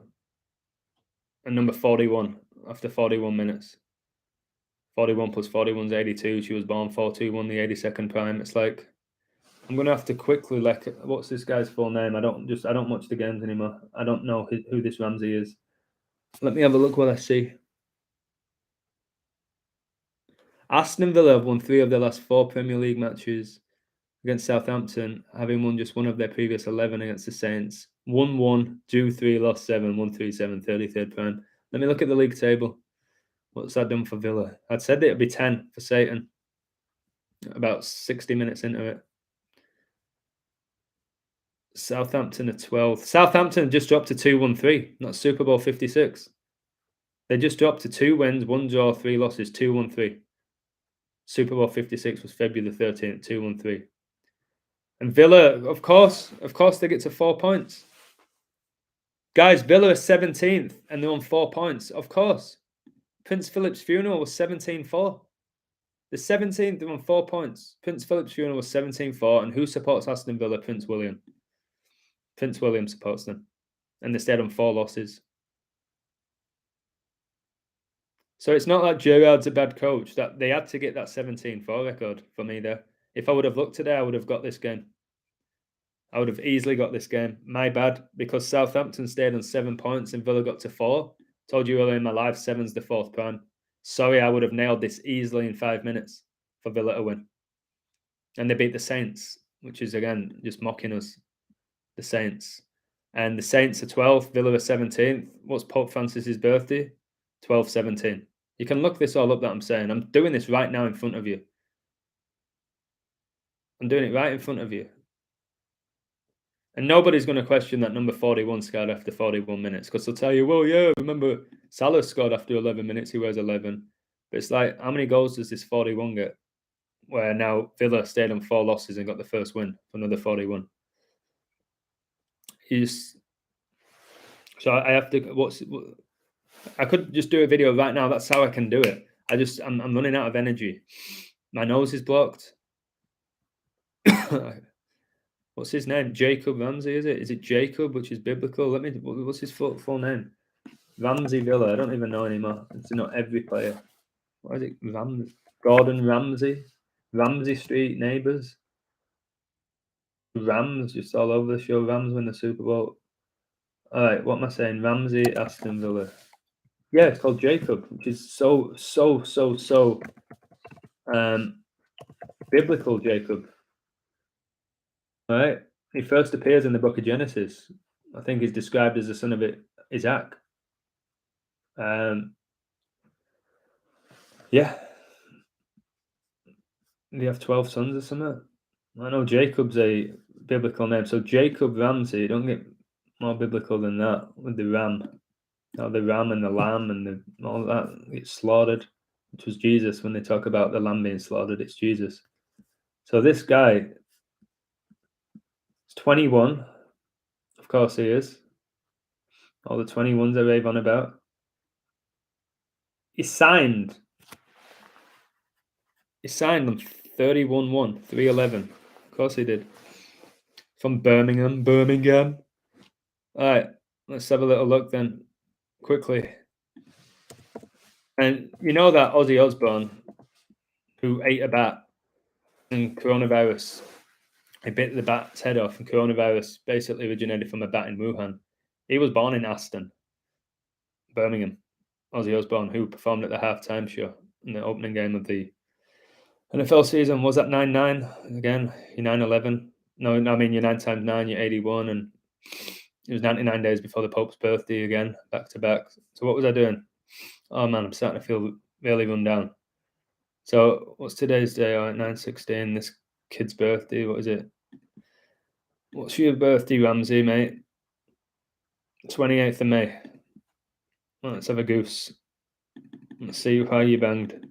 And number 41 after 41 minutes. 41 plus 41 is 82. She was born 421, the 82nd prime. It's like, I'm gonna have to quickly what's this guy's full name? I don't watch the games anymore. I don't know who this Ramsey is. Let me have a look what I see. Aston Villa have won 3 of their last 4 Premier League matches against Southampton, having won just 1 of their previous 11 against the Saints. 1-1, drew 3, lost 7, 1-3-7, 33rd prime. Let me look at the league table. What's that done for Villa? I'd said that it'd be 10 for Satan. About 60 minutes into it. Southampton are 12th. Southampton just dropped to 2-1-3, not Super Bowl 56. They just dropped to 2 wins, 1 draw, 3 losses, 2-1-3. Super Bowl 56 was February the 13th, 2-1-3. And Villa, of course, they get to 4 points. Guys, Villa are 17th and they're on 4 points. Of course. Prince Philip's funeral was 17-4. The 17th, they're on 4 points. Prince Philip's funeral was 17-4. And who supports Aston Villa? Prince William. Prince William supports them. And they stayed on 4 losses. So it's not like Gerrard's a bad coach. That they had to get that 17-4 record for me there. If I would have looked today, I would have got this game. I would have easily got this game. My bad, because Southampton stayed on 7 points and Villa got to 4. Told you earlier in my live, 7's the 4th prime. Sorry, I would have nailed this easily in 5 minutes for Villa to win. And they beat the Saints, which is, again, just mocking us. The Saints. And the Saints are 12th, Villa are 17th. What's Pope Francis's birthday? 12/17. You can look this all up that I'm saying. I'm doing this right now in front of you. I'm doing it right in front of you. And nobody's going to question that number 41 scored after 41 minutes because they'll tell you, well, yeah, remember Salah scored after 11 minutes. He wears 11. But it's like, how many goals does this 41 get? Where now Villa stayed on 4 losses and got the first win for another 41. So I have to, I could just do a video right now. That's how I can do it. I'm running out of energy. My nose is blocked. What's his name? Jacob Ramsey, is it? Is it Jacob, which is biblical? What's his full name? Ramsey Villa. I don't even know anymore. It's not every player. What is it? Gordon Ramsay? Ramsey Street neighbours? Rams just all over the show. Rams win the Super Bowl. All right, what am I saying? Ramsey, Aston Villa. Yeah, it's called Jacob, which is so biblical, Jacob. All right. He first appears in the book of Genesis. I think he's described as the son of Isaac. Yeah. They have 12 sons or something. I know Jacob's a biblical name. So Jacob Ramsey, don't get more biblical than that with the ram. Now the ram and the lamb and all that gets slaughtered, which was Jesus. When they talk about the lamb being slaughtered, it's Jesus. So this guy is 21. Of course he is. All the 21s I rave on about. He signed on 31-1, 311. Of course he did. From Birmingham. All right, let's have a little look then, quickly. And you know that Ozzy Osbourne, who ate a bat and coronavirus, he bit the bat's head off, and coronavirus basically originated from a bat in Wuhan. He was born in Aston, Birmingham. Ozzy Osbourne, who performed at the halftime show in the opening game of the NFL season. Was that 9-9? Again, you're 9-11. No, I mean, you're 9 times 9, you're 81. And it was 99 days before the Pope's birthday again, back to back. So what was I doing? Oh, man, I'm starting to feel really run down. So what's today's day? All right, 9/16. This kid's birthday. What is it? What's your birthday, Ramsey, mate? 28th of May. Well, let's have a goose. Let's see how you banged.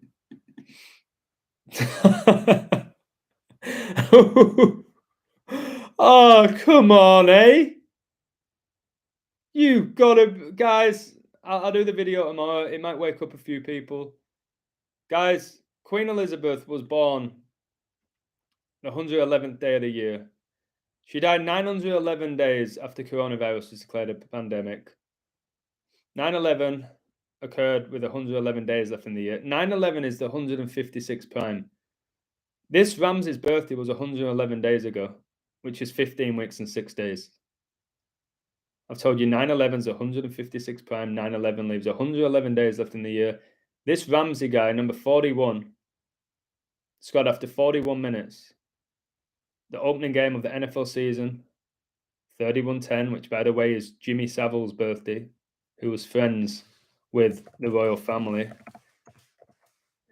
Oh, come on, eh? You've got to, guys. I'll do the video tomorrow. It might wake up a few people. Guys, Queen Elizabeth was born the 111th day of the year. She died 911 days after coronavirus was declared a pandemic. 9/11, occurred with 111 days left in the year. 9/11 is the 156th prime. This Ramsey's birthday was 111 days ago, which is 15 weeks and 6 days. I've told you 9/11 is 156 prime. 9/11 leaves 111 days left in the year. This Ramsey guy, number 41, scored after 41 minutes. The opening game of the NFL season, 31-10, which, by the way, is Jimmy Savile's birthday, who was friends with the royal family.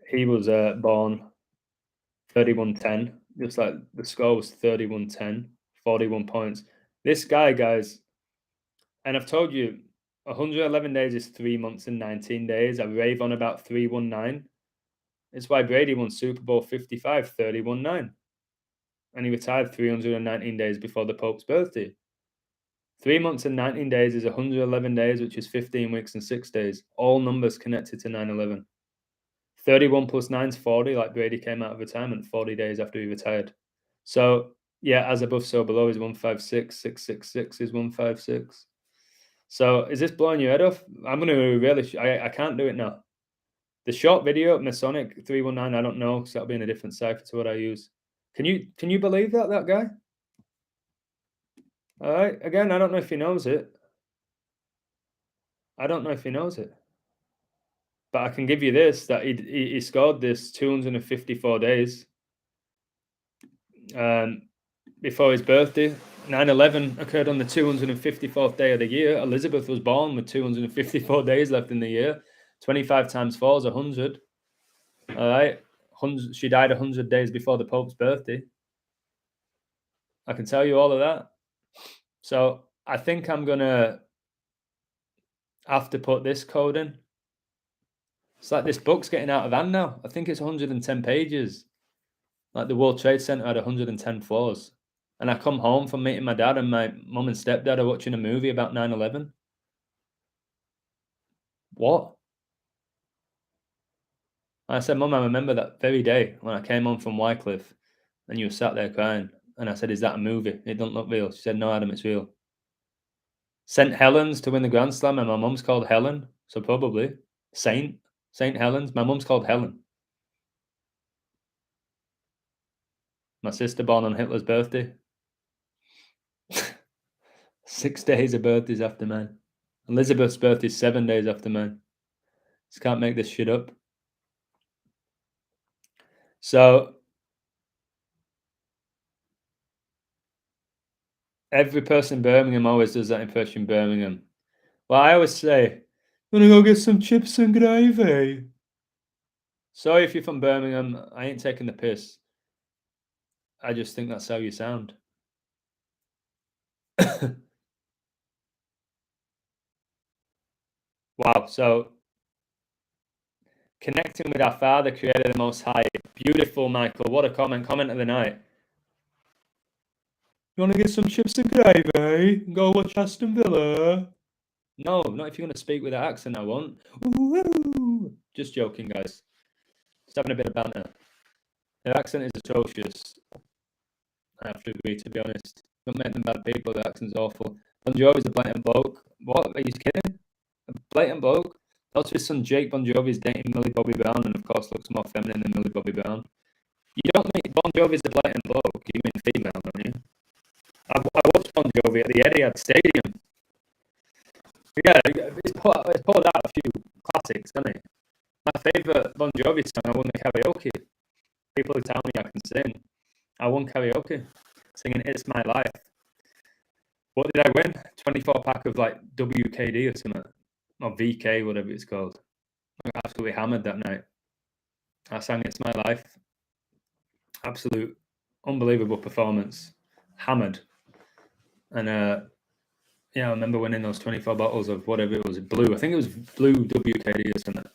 He was born 31-10, just like the score was 31-10, 41 points. This guy, guys, and I've told you, 111 days is 3 months and 19 days. I rave on about 319. It's why Brady won Super Bowl 55, 31-9. And he retired 319 days before the Pope's birthday. 3 months and 19 days is 111 days, which is 15 weeks and 6 days. All numbers connected to 9/11. 31 plus 9 is 40, like Brady came out of retirement 40 days after he retired. So, yeah, as above, so below is 156. 666 is 156. So, is this blowing your head off? I'm going to really, I can't do it now. The short video, Masonic 319, I don't know, because that'll be in a different cipher to what I use. Can you believe that guy? All right, again, I don't know if he knows it. I don't know if he knows it. But I can give you this, that he scored this 254 days before his birthday. 9/11 occurred on the 254th day of the year. Elizabeth was born with 254 days left in the year. 25 times 4 is 100. All right. She died 100 days before the Pope's birthday. I can tell you all of that. So I think I'm going to have to put this code in. It's like this book's getting out of hand now. I think it's 110 pages. Like the World Trade Center had 110 floors. And I come home from meeting my dad, and my mum and stepdad are watching a movie about 9/11. What? And I said, Mum, I remember that very day when I came home from Wycliffe and you were sat there crying. And I said, is that a movie? It don't look real. She said, no, Adam, it's real. St. Helens to win the Grand Slam, and my mum's called Helen, so probably. St. Helens. My mum's called Helen. My sister born on Hitler's birthday. 6 days of birthdays after mine. Elizabeth's birthday is 7 days after mine. Just can't make this shit up. So every person in Birmingham always does that impression, Birmingham. Well, I always say, "Gonna go get some chips and gravy." Sorry if you're from Birmingham. I ain't taking the piss. I just think that's how you sound. Wow. So connecting with our Father, Creator, the Most High. Beautiful, Michael. What a comment. Comment of the night. You want to get some chips and gravy? Go watch Aston Villa? No, not if you're going to speak with that accent, I won't. Ooh, just joking, guys. Just having a bit of banter. Their accent is atrocious. I have to agree, to be honest. Don't make them bad people, the accent's awful. Bon Jovi's a blatant bloke. What? Are you kidding? A blatant bloke? That's his son Jake Bon Jovi's dating Millie Bobby Brown, and of course looks more feminine than Millie Bobby Brown. You don't mean Bon Jovi's a blatant bloke, you mean female, don't you? I watched Bon Jovi at the Etihad Stadium. Yeah, he's pulled out a few classics, hasn't he? My favourite Bon Jovi song, I won the karaoke. People who tell me I can sing. I won karaoke, singing It's My Life. What did I win? 24-pack of like WKD or something. Or VK, whatever it's called. I got absolutely hammered that night. I sang It's My Life. Absolute unbelievable performance. Hammered. And yeah, I remember winning those 24 bottles of whatever it was, blue. I think it was blue WKD or something.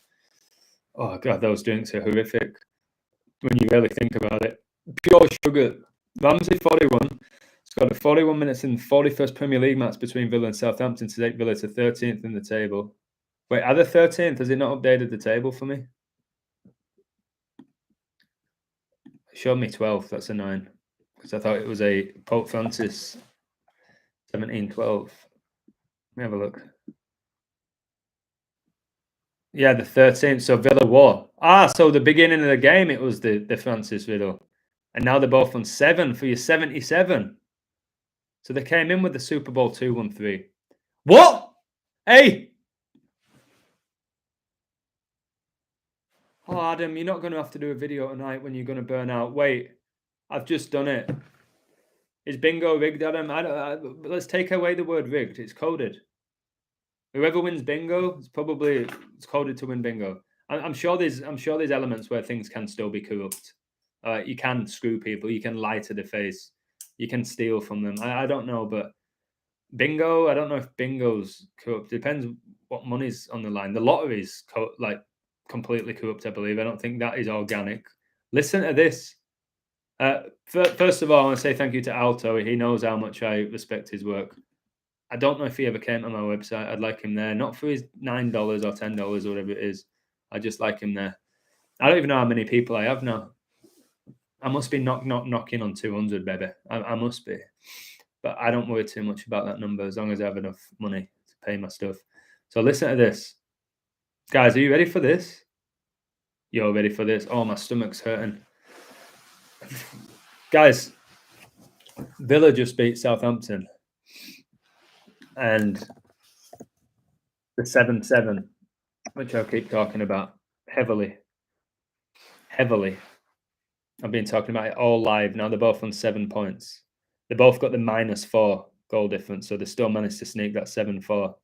Oh God, those drinks are horrific when you really think about it. Pure sugar. Ramsey 41 scored 41 minutes in the 41st Premier League match between Villa and Southampton to take Villa to 13th in the table. Wait, are they 13th? Has it not updated the table for me? It showed me 12th. That's annoying. Because I thought it was a Pope Francis 1712. Let me have a look. Yeah, the 13th. So Villa won. So the beginning of the game, it was the Francis riddle. And now they're both on 7 for your 77. So they came in with the Super Bowl 213. What? Hey! Oh, Adam, you're not going to have to do a video tonight when you're going to burn out. Wait, I've just done it. Is bingo rigged, Adam? Let's take away the word rigged. It's coded. Whoever wins bingo, it's coded to win bingo. I'm sure there's elements where things can still be corrupt. You can screw people. You can lie to their face. You can steal from them. I don't know, but bingo. I don't know if bingo's corrupt. Depends what money's on the line. The lottery's completely corrupt. I believe. I don't think that is organic. Listen to this. First of all, I want to say thank you to Alto. He knows how much I respect his work. I don't know if he ever came to my website. I'd like him there, not for his $9 or $10 or whatever it is. I just like him there. I don't even know how many people I have now. I must be knocking on 200, baby. I must be. But I don't worry too much about that number as long as I have enough money to pay my stuff. So listen to this. Guys, are you ready for this? You're ready for this? Oh, my stomach's hurting. Guys, Villa just beat Southampton. And the 7-7, which I'll keep talking about heavily. I've been talking about it all live. Now they're both on 7 points. They both got the -4 goal difference, so they still managed to sneak that 7-4.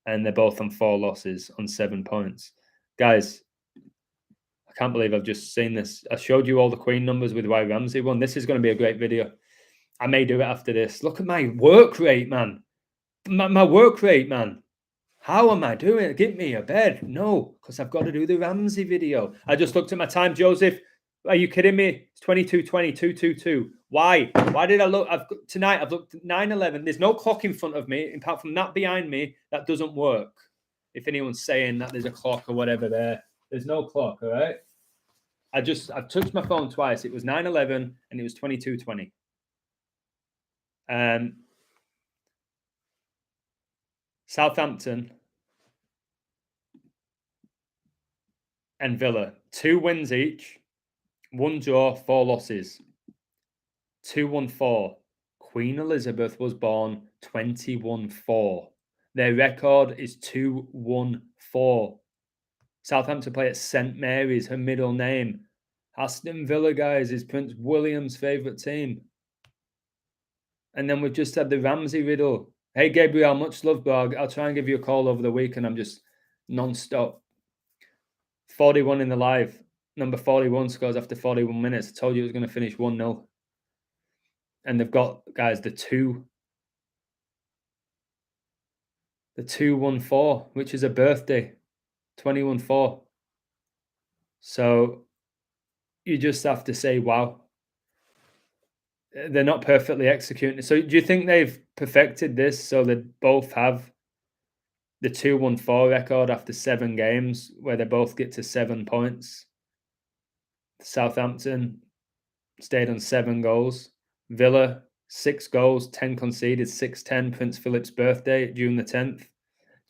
And they're both on 4 losses on 7 points. Guys, I can't believe I've just seen this. I showed you all the Queen numbers with why Ramsey won. This is going to be a great video. I may do it after this. Look at my work rate, man. My work rate, man. How am I doing it? Get me a bed. No, because I've got to do the Ramsey video. I just looked at my time, Joseph. Are you kidding me? It's 22:20, 2:22. Why? Why did I look? Tonight I've looked at 9:11. There's no clock in front of me. Apart from that behind me, that doesn't work. If anyone's saying that there's a clock or whatever there's no clock, all right? I've touched my phone twice. It was 9:11 and it was 22:20. Southampton and Villa, 2 wins each, 1 draw, 4 losses. 2-1-4. Queen Elizabeth was born 21-4. Their record is 2-1-4. Southampton play at St Mary's, her middle name. Aston Villa, guys, is Prince William's favourite team. And then we've just had the Ramsey riddle. Hey, Gabriel, much love, bro. I'll try and give you a call over the weekend. I'm just non-stop. 41 in the live. Number 41 scores after 41 minutes. I told you it was going to finish 1-0. And they've got, guys, the 2-1-4, which is a birthday. 21-4. So you just have to say, wow. They're not perfectly executing. So do you think they've perfected this so they both have the 2-1-4 record after 7 games where they both get to 7 points? Southampton stayed on 7 goals. Villa, 6 goals, 10 conceded, 6-10, Prince Philip's birthday, June the 10th. Do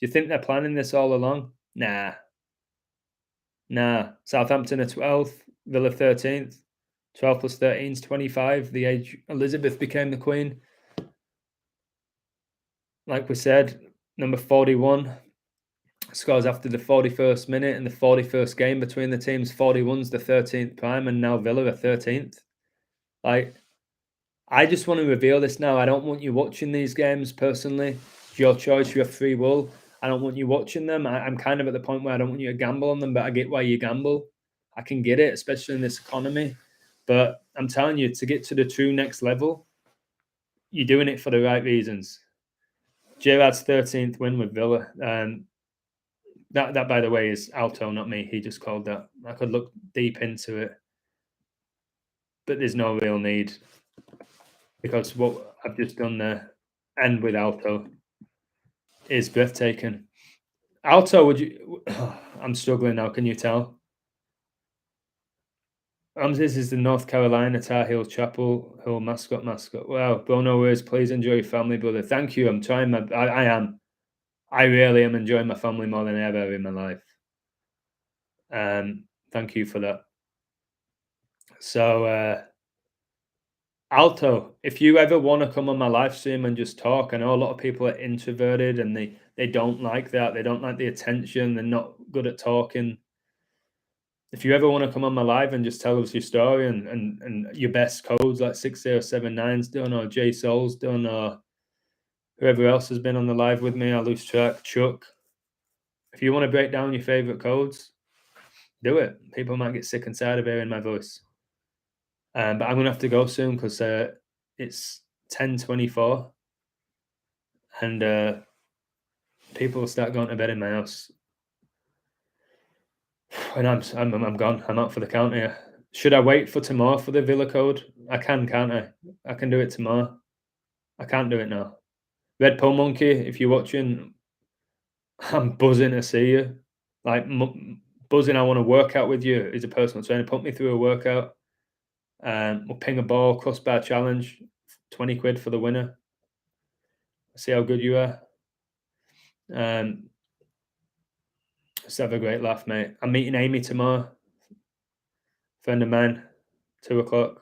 you think they're planning this all along? Nah. Southampton are 12th, Villa 13th. 12 plus 13 is 25, the age Elizabeth became the queen. Like we said, number 41 scores after the 41st minute and the 41st game between the teams. 41's the 13th prime, and now Villa are 13th. I just want to reveal this now. I don't want you watching these games personally. It's your choice. You have free will. I don't want you watching them. I'm kind of at the point where I don't want you to gamble on them, but I get why you gamble. I can get it, especially in this economy. But I'm telling you, to get to the true next level, you're doing it for the right reasons. Gerrard's 13th win with Villa. That, by the way, is Alto, not me. He just called that. I could look deep into it. But there's no real need. Because what I've just done there, and with Alto, is breathtaking. Alto, would you... I'm struggling now, can you tell? Ramses is the North Carolina Tar Heel Chapel Hill mascot. Wow, bro, no worries. Please enjoy your family, brother. Thank you. I'm trying I am. I really am enjoying my family more than ever in my life. Thank you for that. So, Alto, if you ever want to come on my live stream and just talk, I know a lot of people are introverted and they don't like that. They don't like the attention. They're not good at talking. If you ever want to come on my live and just tell us your story and your best codes like 6079's done or J Soul's done or whoever else has been on the live with me, I lose track, Chuck. If you want to break down your favorite codes, do it. People might get sick and tired of hearing my voice. But I'm gonna have to go soon because it's 10:24 and people will start going to bed in my house. And I'm gone. I'm out for the count here. Should I wait for tomorrow for the Villa code? I can, can't I? I can do it tomorrow. I can't do it now. Red Pill Monkey, if you're watching, I'm buzzing to see you. Like buzzing. I want to work out with you. As a personal trainer, put me through a workout. We'll ping a ball, crossbar challenge, 20 quid for the winner. See how good you are. Let's have a great laugh, mate. I'm meeting Amy tomorrow. Friend of mine, 2:00.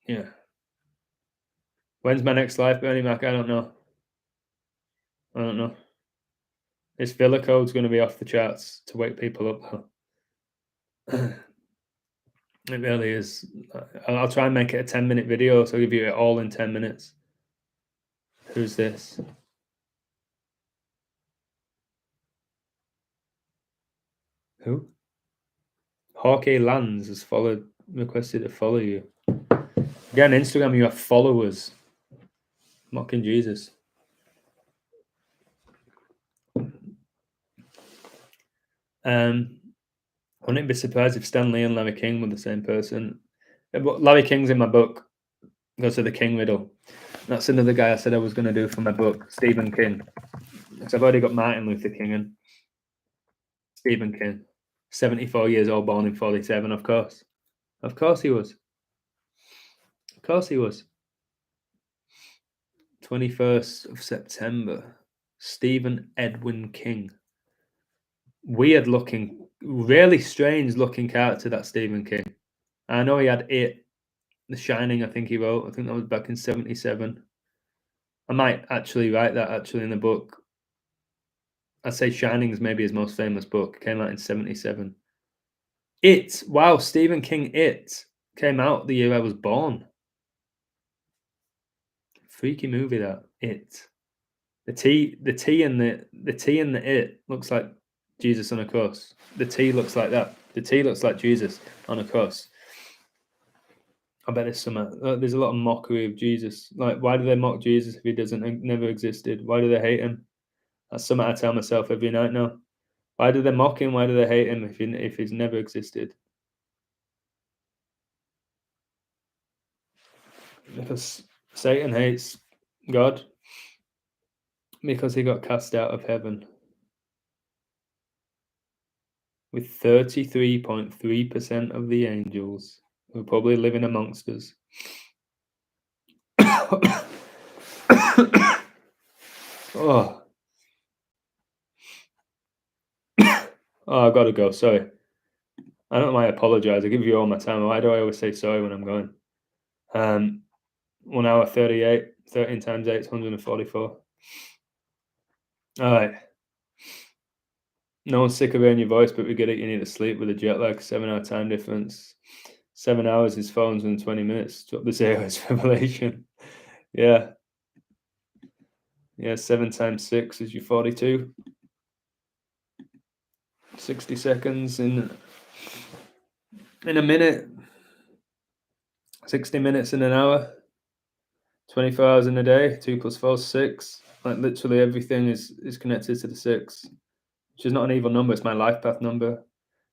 Yeah. When's my next live, Bernie Mac? I don't know. This Villa code's going to be off the charts to wake people up. It really is. I'll try and make it a 10-minute video, so I'll give you it all in 10 minutes. Who's this? Who? Hawkeye Lands has requested to follow you. Again, Instagram, you have followers. Mocking Jesus. Wouldn't be surprised if Stan Lee and Larry King were the same person. But Larry King's in my book. Goes to the King riddle. That's another guy I said I was going to do for my book, Stephen King. Because I've already got Martin Luther King and Stephen King. 74 years old, born in 47, of course. Of course he was. Of course he was. 21st of September. Stephen Edwin King. Weird looking, really strange looking character, that Stephen King. I know he had It, The Shining, I think he wrote. I think that was back in 77. I might actually write that in the book. I'd say Shining is maybe his most famous book. It came out in 77. It, wow, Stephen King, It came out the year I was born. Freaky movie, that. It. The T and the It looks like Jesus on a cross. The T looks like that. The T looks like Jesus on a cross. I bet there's a lot of mockery of Jesus. Like, why do they mock Jesus if he never existed? Why do they hate him? That's something I tell myself every night now. Why do they mock him? Why do they hate him if he's never existed? Because Satan hates God. Because he got cast out of heaven. With 33.3% of the angels who are probably living amongst us. Oh. Oh, I've got to go. Sorry. I don't know why I apologize. I give you all my time. Why do I always say sorry when I'm going? 1 hour 38. 13 times 8 is 144. All right. No one's sick of hearing your voice, but we get it. You need to sleep with a jet lag, 7-hour time difference. 7 hours is 420 minutes. Drop the zero, it's revelation. Yeah. Yeah, 7 times 6 is your 42. 60 seconds in a minute. 60 minutes in an hour. 24 hours in a day. 2 + 4 is 6. Like, literally everything is connected to the 6. Which is not an evil number, it's my life path number.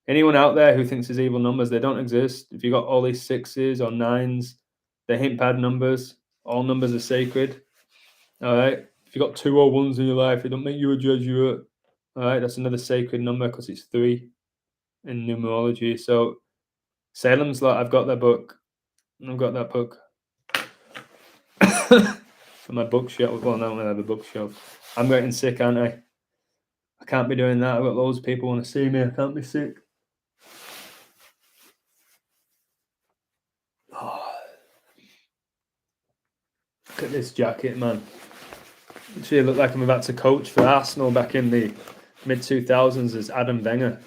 Anyone out there who thinks there's evil numbers, they don't exist. If you got all these 6s or 9s, they're hint pad numbers. All numbers are sacred. All right. If you got 2 or 1s in your life, it don't make you a Jesuit. All right. That's another sacred number because it's 3 in numerology. So Salem's Lot, I've got that book. I've got that book. For my bookshelf. Well, now I have a bookshelf. I'm getting sick, aren't I? I can't be doing that. I've got loads of people want to see me. I can't be sick. Oh, look at this jacket, man. Actually, I look like I'm about to coach for Arsenal back in the mid-2000s as Adam Wenger,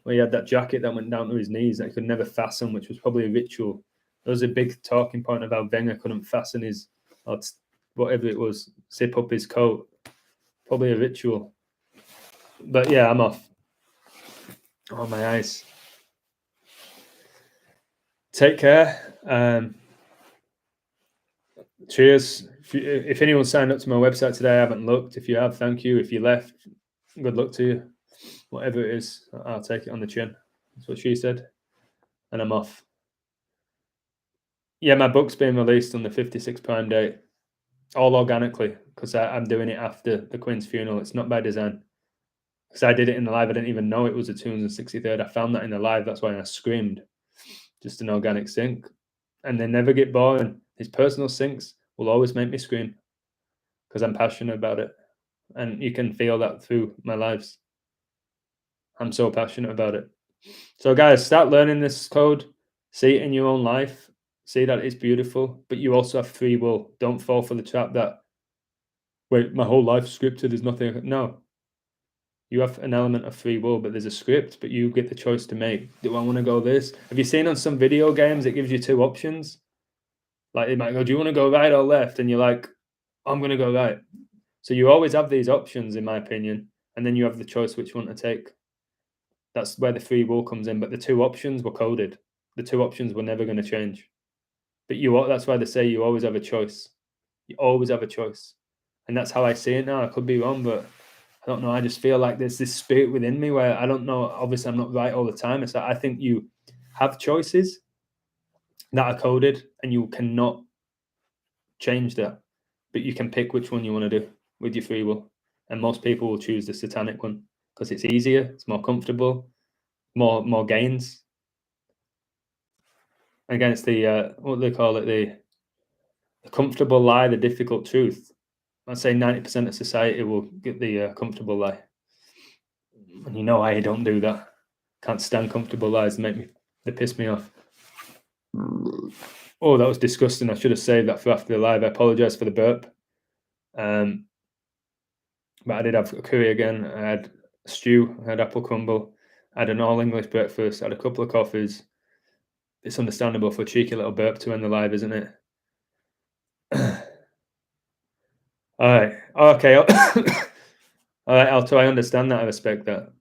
where he had that jacket that went down to his knees that he could never fasten, which was probably a ritual. There was a big talking point of how Wenger couldn't fasten his, or whatever it was, zip up his coat. Probably a ritual. But yeah, I'm off. Oh, my eyes. Take care. Cheers. If anyone signed up to my website today, I haven't looked. If you have, thank you. If you left, good luck to you. Whatever it is, I'll take it on the chin. That's what she said. And I'm off. Yeah, my book's being released on the 56 Prime date, all organically, because I'm doing it after the Queen's funeral. It's not by design. Because I did it in the live. I didn't even know it was the 263rd. I found that in the live. That's why I screamed. Just an organic sync. And they never get boring. His personal syncs will always make me scream because I'm passionate about it. And you can feel that through my lives. I'm so passionate about it. So, guys, start learning this code. See it in your own life. See that it's beautiful, but you also have free will. Don't fall for the trap that, wait, my whole life's scripted. There's nothing. No. You have an element of free will, but there's a script, but you get the choice to make. Do I want to go this? Have you seen on some video games it gives you two options? Like it might go, do you want to go right or left? And you're like, I'm going to go right. So you always have these options, in my opinion, and then you have the choice which one to take. That's where the free will comes in. But the two options were coded. The two options were never going to change. But that's why they say you always have a choice. You always have a choice. And that's how I see it now. I could be wrong, but I don't know. I just feel like there's this spirit within me where I don't know. Obviously, I'm not right all the time. It's like I think you have choices that are coded and you cannot change that. But you can pick which one you want to do with your free will. And most people will choose the satanic one because it's easier, it's more comfortable, more gains. Against the what they call it, the comfortable lie, the difficult truth. I'd say 90% of society will get the comfortable lie. And you know I don't do that. Can't stand comfortable lies. They piss me off. Oh, that was disgusting. I should have saved that for after the live. I apologize for the burp. But I did have a curry again. I had stew. I had apple crumble. I had an all English breakfast. I had a couple of coffees. It's understandable for a cheeky little burp to end the live, isn't it? All right. Okay. All right, Alto. I understand that. I respect that.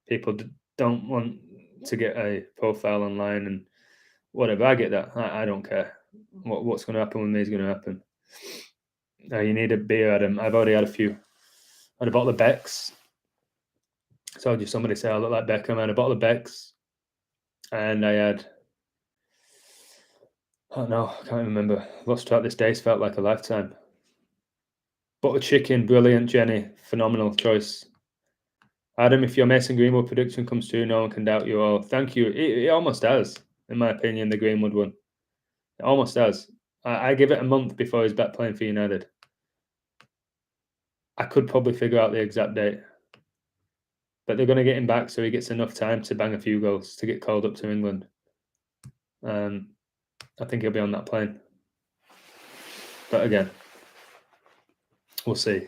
People don't want to get a profile online and whatever. I get that. I don't care. What's going to happen with me is going to happen. You need a beer, Adam. I've already had a few. I had a bottle of Beck's. So just somebody say I look like Beckham. I had a bottle of Beck's, and I had. Oh no, I can't remember. Lost track. This day's felt like a lifetime. Butter chicken, brilliant, Jenny. Phenomenal choice. Adam, if your Mason Greenwood prediction comes true, no one can doubt you all. Thank you. It almost has, in my opinion, the Greenwood one. It almost has. I give it a month before he's back playing for United. I could probably figure out the exact date. But they're going to get him back so he gets enough time to bang a few goals to get called up to England. I think he'll be on that plane. But again, we'll see.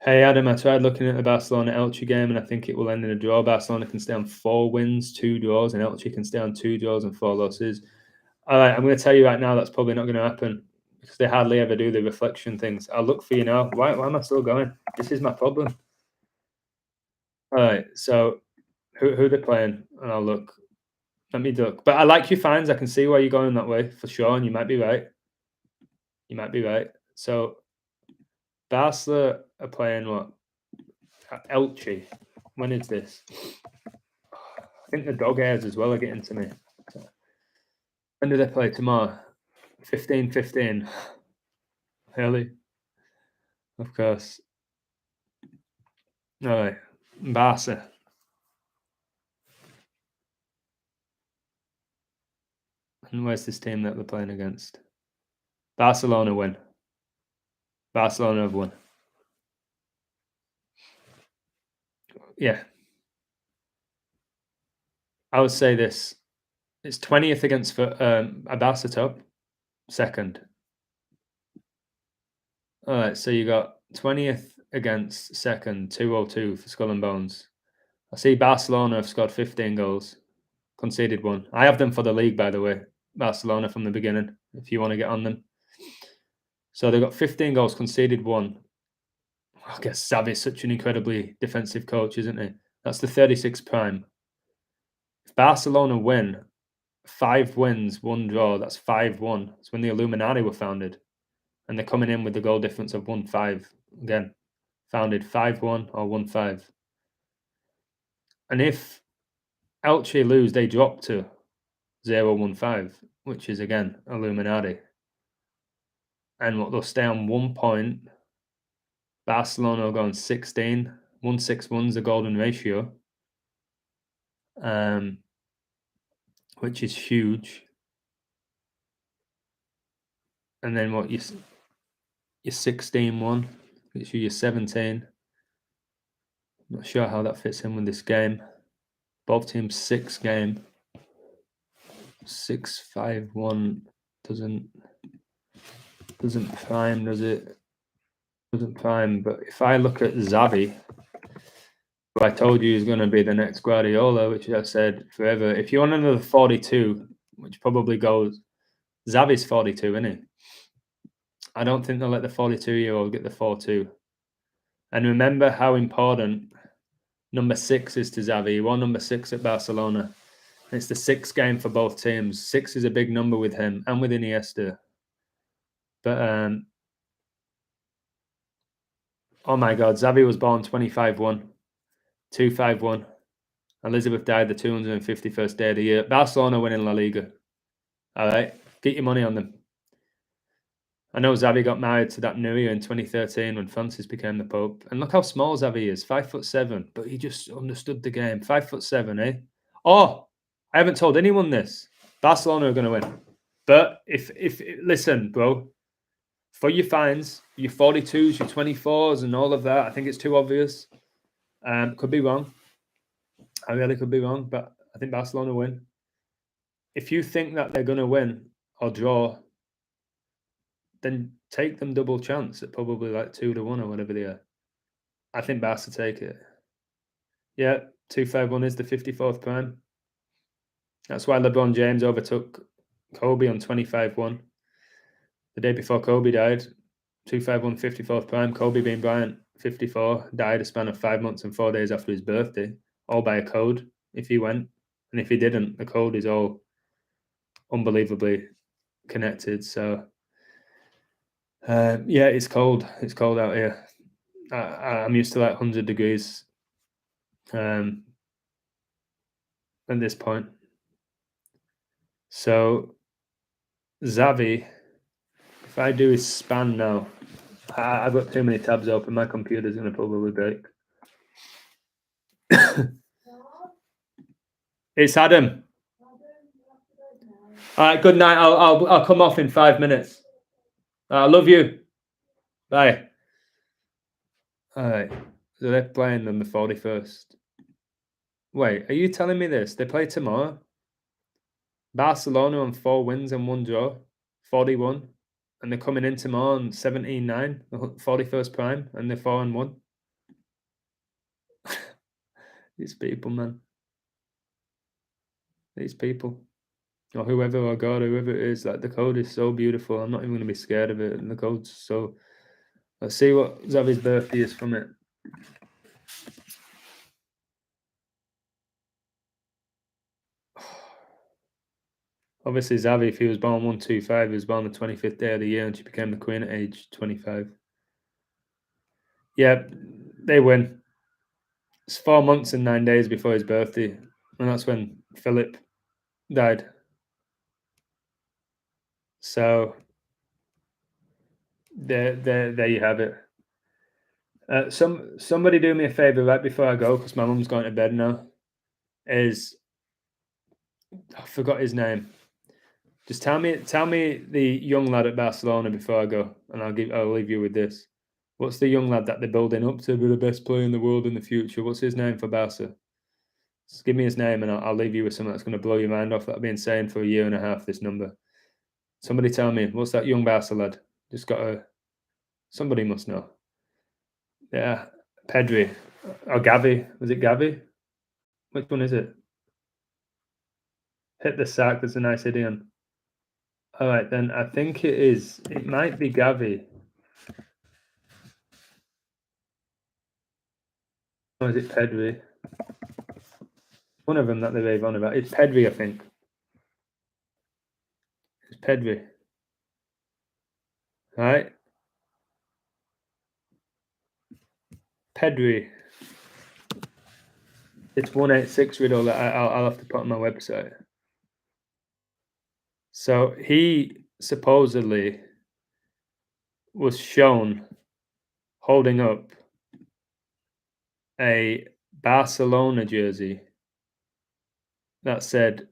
Hey, Adam, I tried looking at the Barcelona-Elche game, and I think it will end in a draw. Barcelona can stay on 4 wins, 2 draws, and Elche can stay on 2 draws and 4 losses. All right, I'm going to tell you right now that's probably not going to happen because they hardly ever do the reflection things. I'll look for you now. Why am I still going? This is my problem. All right, so who they're playing, and I'll look. Let me look. But I like your fans. I can see why you're going that way for sure, and you might be right. You might be right. So Barca are playing what? Elche. When is this? I think the dog hairs as well are getting to me. When do they play tomorrow? 15:15. Early. Of course. All right. Barca. And where's this team that they're playing against? Barcelona win. Barcelona have won. yeah, I would say this. It's 20th against for Abasa top, second. All right, so you got 20th against second, 202 for Skull and Bones. I see Barcelona have scored 15 goals, conceded one. I have them for the league, by the way. Barcelona from the beginning, if you want to get on them. So they've got 15 goals, conceded one. I guess Xavi's such an incredibly defensive coach, isn't he? That's the 36 prime. If Barcelona win, 5 wins, 1 draw, that's 5-1. It's when the Illuminati were founded. And they're coming in with the goal difference of 1-5. Again, founded 5-1 or 1-5. And if Elche lose, they drop to 0-1-5, which is again Illuminati. And what they'll stay on 1 point. Barcelona will go on 16. 1-6-1's the golden ratio. Which is huge. And then what you're 16-1, which you're 17. Not sure how that fits in with this game. Both teams 6 game. 6-5-1 doesn't prime, does it? Doesn't prime. But if I look at Xavi, who I told you is going to be the next Guardiola, which I said forever. If you want another 42, which probably goes, Xavi's 42, isn't he? I don't think they'll let the 42-year-old get the 4-2. And remember how important number 6 is to Xavi. He won number 6 at Barcelona. And it's the 6th game for both teams. 6 is a big number with him and with Iniesta. But, oh my God, Xavi was born 25-1, 2-5-1. Elizabeth died the 251st day of the year. Barcelona winning La Liga. All right, get your money on them. I know Xavi got married to that Nuria in 2013 when Francis became the Pope. And look how small Xavi is, 5'7", but he just understood the game. 5'7", eh? Oh, I haven't told anyone this. Barcelona are going to win. But if listen, bro, for your fines, your 42s, your 24s and all of that, I think it's too obvious. Could be wrong. I really could be wrong, but I think Barcelona win. If you think that they're going to win or draw, then take them double chance at probably like 2-1 or whatever they are. I think Barca take it. Yeah, 2-5-1 is the 54th prime. That's why LeBron James overtook Kobe on 25-1. The day before Kobe died, 2-5-1, 54th prime. Kobe being Bryant, 54, died a span of 5 months and 4 days after his birthday, all by a code if he went. And if he didn't, the code is all unbelievably connected. So, yeah, it's cold. It's cold out here. I'm used to like 100 degrees at this point. So, Xavi, if I do his span now, I've got too many tabs open. My computer's going to probably break. It's Adam. All right, good night. I'll come off in 5 minutes. I love you. Bye. All right. So they're playing on the 41st. Wait, are you telling me this? They play tomorrow? Barcelona on 4 wins and 1 draw, 41. And they're coming in tomorrow on 17-9, the 41st prime, and they're 4-1. These people, man. These people. Or whoever, or God, whoever it is, like the code is so beautiful. I'm not even going to be scared of it. And the code's so. Let's see what Xavi's birthday is from it. Obviously, Xavi, if he was born 125, he was born the 25th day of the year, and she became the queen at age 25. Yeah, they win. It's 4 months and 9 days before his birthday, and that's when Philip died. So there you have it. Somebody do me a favor right before I go, because my mum's going to bed now. I forgot his name. Just tell me the young lad at Barcelona before I go, and I'll leave you with this. What's the young lad that they're building up to be the best player in the world in the future? What's his name for Barca? Just give me his name and I'll leave you with something that's going to blow your mind off. That'll be insane for a year and a half, this number. Somebody tell me, what's that young Barca lad? Just got a... Somebody must know. Yeah, Pedri. Or Gavi. Was it Gavi? Which one is it? Hit the sack. That's a nice idiom. All right, then. I think it is. It might be Gavi. Or is it Pedri? One of them that they rave on about. It's Pedri, I think. It's Pedri. All right. Pedri. It's 186 riddle that I'll have to put on my website. So he supposedly was shown holding up a Barcelona jersey that said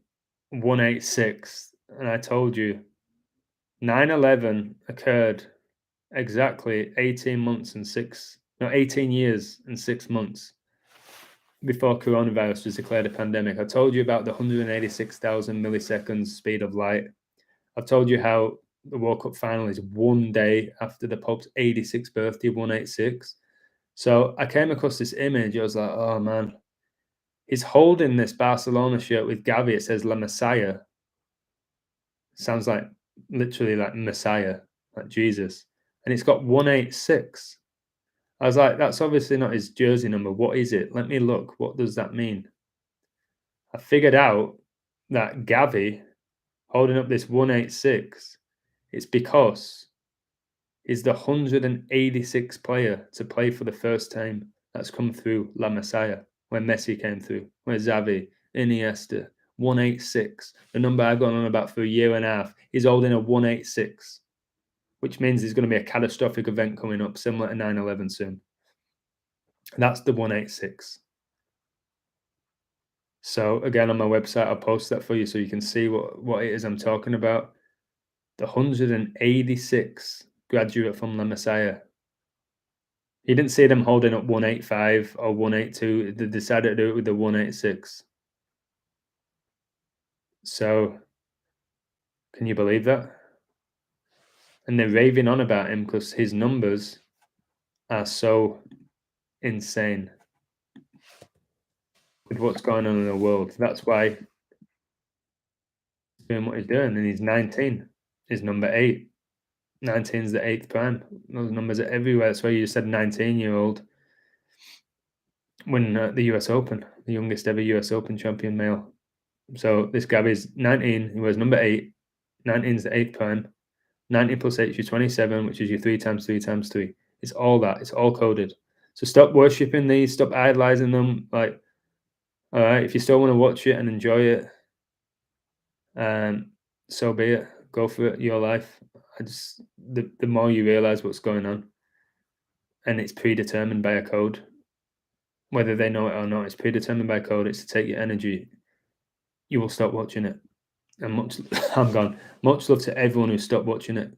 186. And I told you 9/11 occurred exactly 18 years and 6 months before coronavirus was declared a pandemic. I told you about the 186,000 milliseconds speed of light. I told you how the World Cup final is 1 day after the Pope's 86th birthday of 186. So I came across this image. I was like, oh man, he's holding this Barcelona shirt with Gavi. It says La Messiah. Sounds like literally like Messiah, like Jesus. And it's got 186. I was like, that's obviously not his jersey number. What is it? Let me look. What does that mean? I figured out that Gavi holding up this 186, it's because he's the 186th player to play for the first time that's come through La Messiah, when Messi came through, when Xavi, Iniesta, 186. The number I've gone on about for a year and a half. He's holding a 186, which means there's going to be a catastrophic event coming up, similar to 9/11 soon. And that's the 186. So again, on my website, I'll post that for you so you can see what it is I'm talking about. The 186 graduate from La Messiah. You didn't see them holding up 185 or 182. They decided to do it with the 186. So, can you believe that? And they're raving on about him because his numbers are so insane with what's going on in the world. That's why he's doing what he's doing. And he's 19. He's number 8. 19 is the 8th prime. Those numbers are everywhere. That's why you just said 19-year-old win the US Open, the youngest ever US Open champion male. So this Gavi's 19. He wears number 8. 19 is the 8th prime. 19 plus 8 is your 27, which is your 3 times 3 times 3. It's all that. It's all coded. So stop worshipping these. Stop idolizing them. Like, all right, if you still want to watch it and enjoy it, so be it. Go for it. Your life. The more you realize what's going on, and it's predetermined by a code, whether they know it or not, it's predetermined by code. It's to take your energy. You will stop watching it. And I'm gone. Much love to everyone who stopped watching it.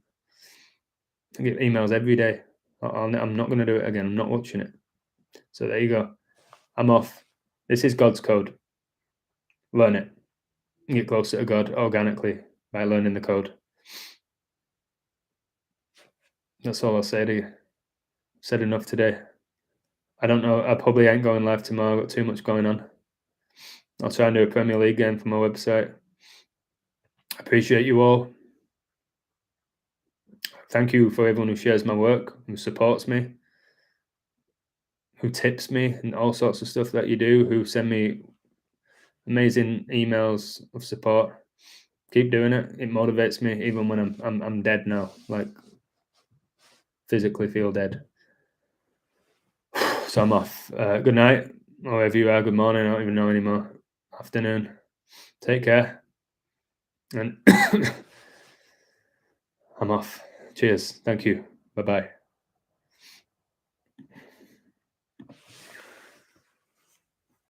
I get emails every day. I'm not going to do it again. I'm not watching it. So there you go. I'm off. This is God's code. Learn it. Get closer to God organically by learning the code. That's all I'll say to you. Said enough today. I don't know. I probably ain't going live tomorrow. I've got too much going on. I'll try and do a Premier League game for my website. I appreciate you all. Thank you for everyone who shares my work, who supports me, who tips me, and all sorts of stuff that you do, who send me amazing emails of support. Keep doing it. It motivates me even when I'm dead now, like physically feel dead. So I'm off. Good night, or wherever you are. Good morning. I don't even know anymore. Afternoon. Take care. And I'm off. Cheers. Thank you. Bye-bye.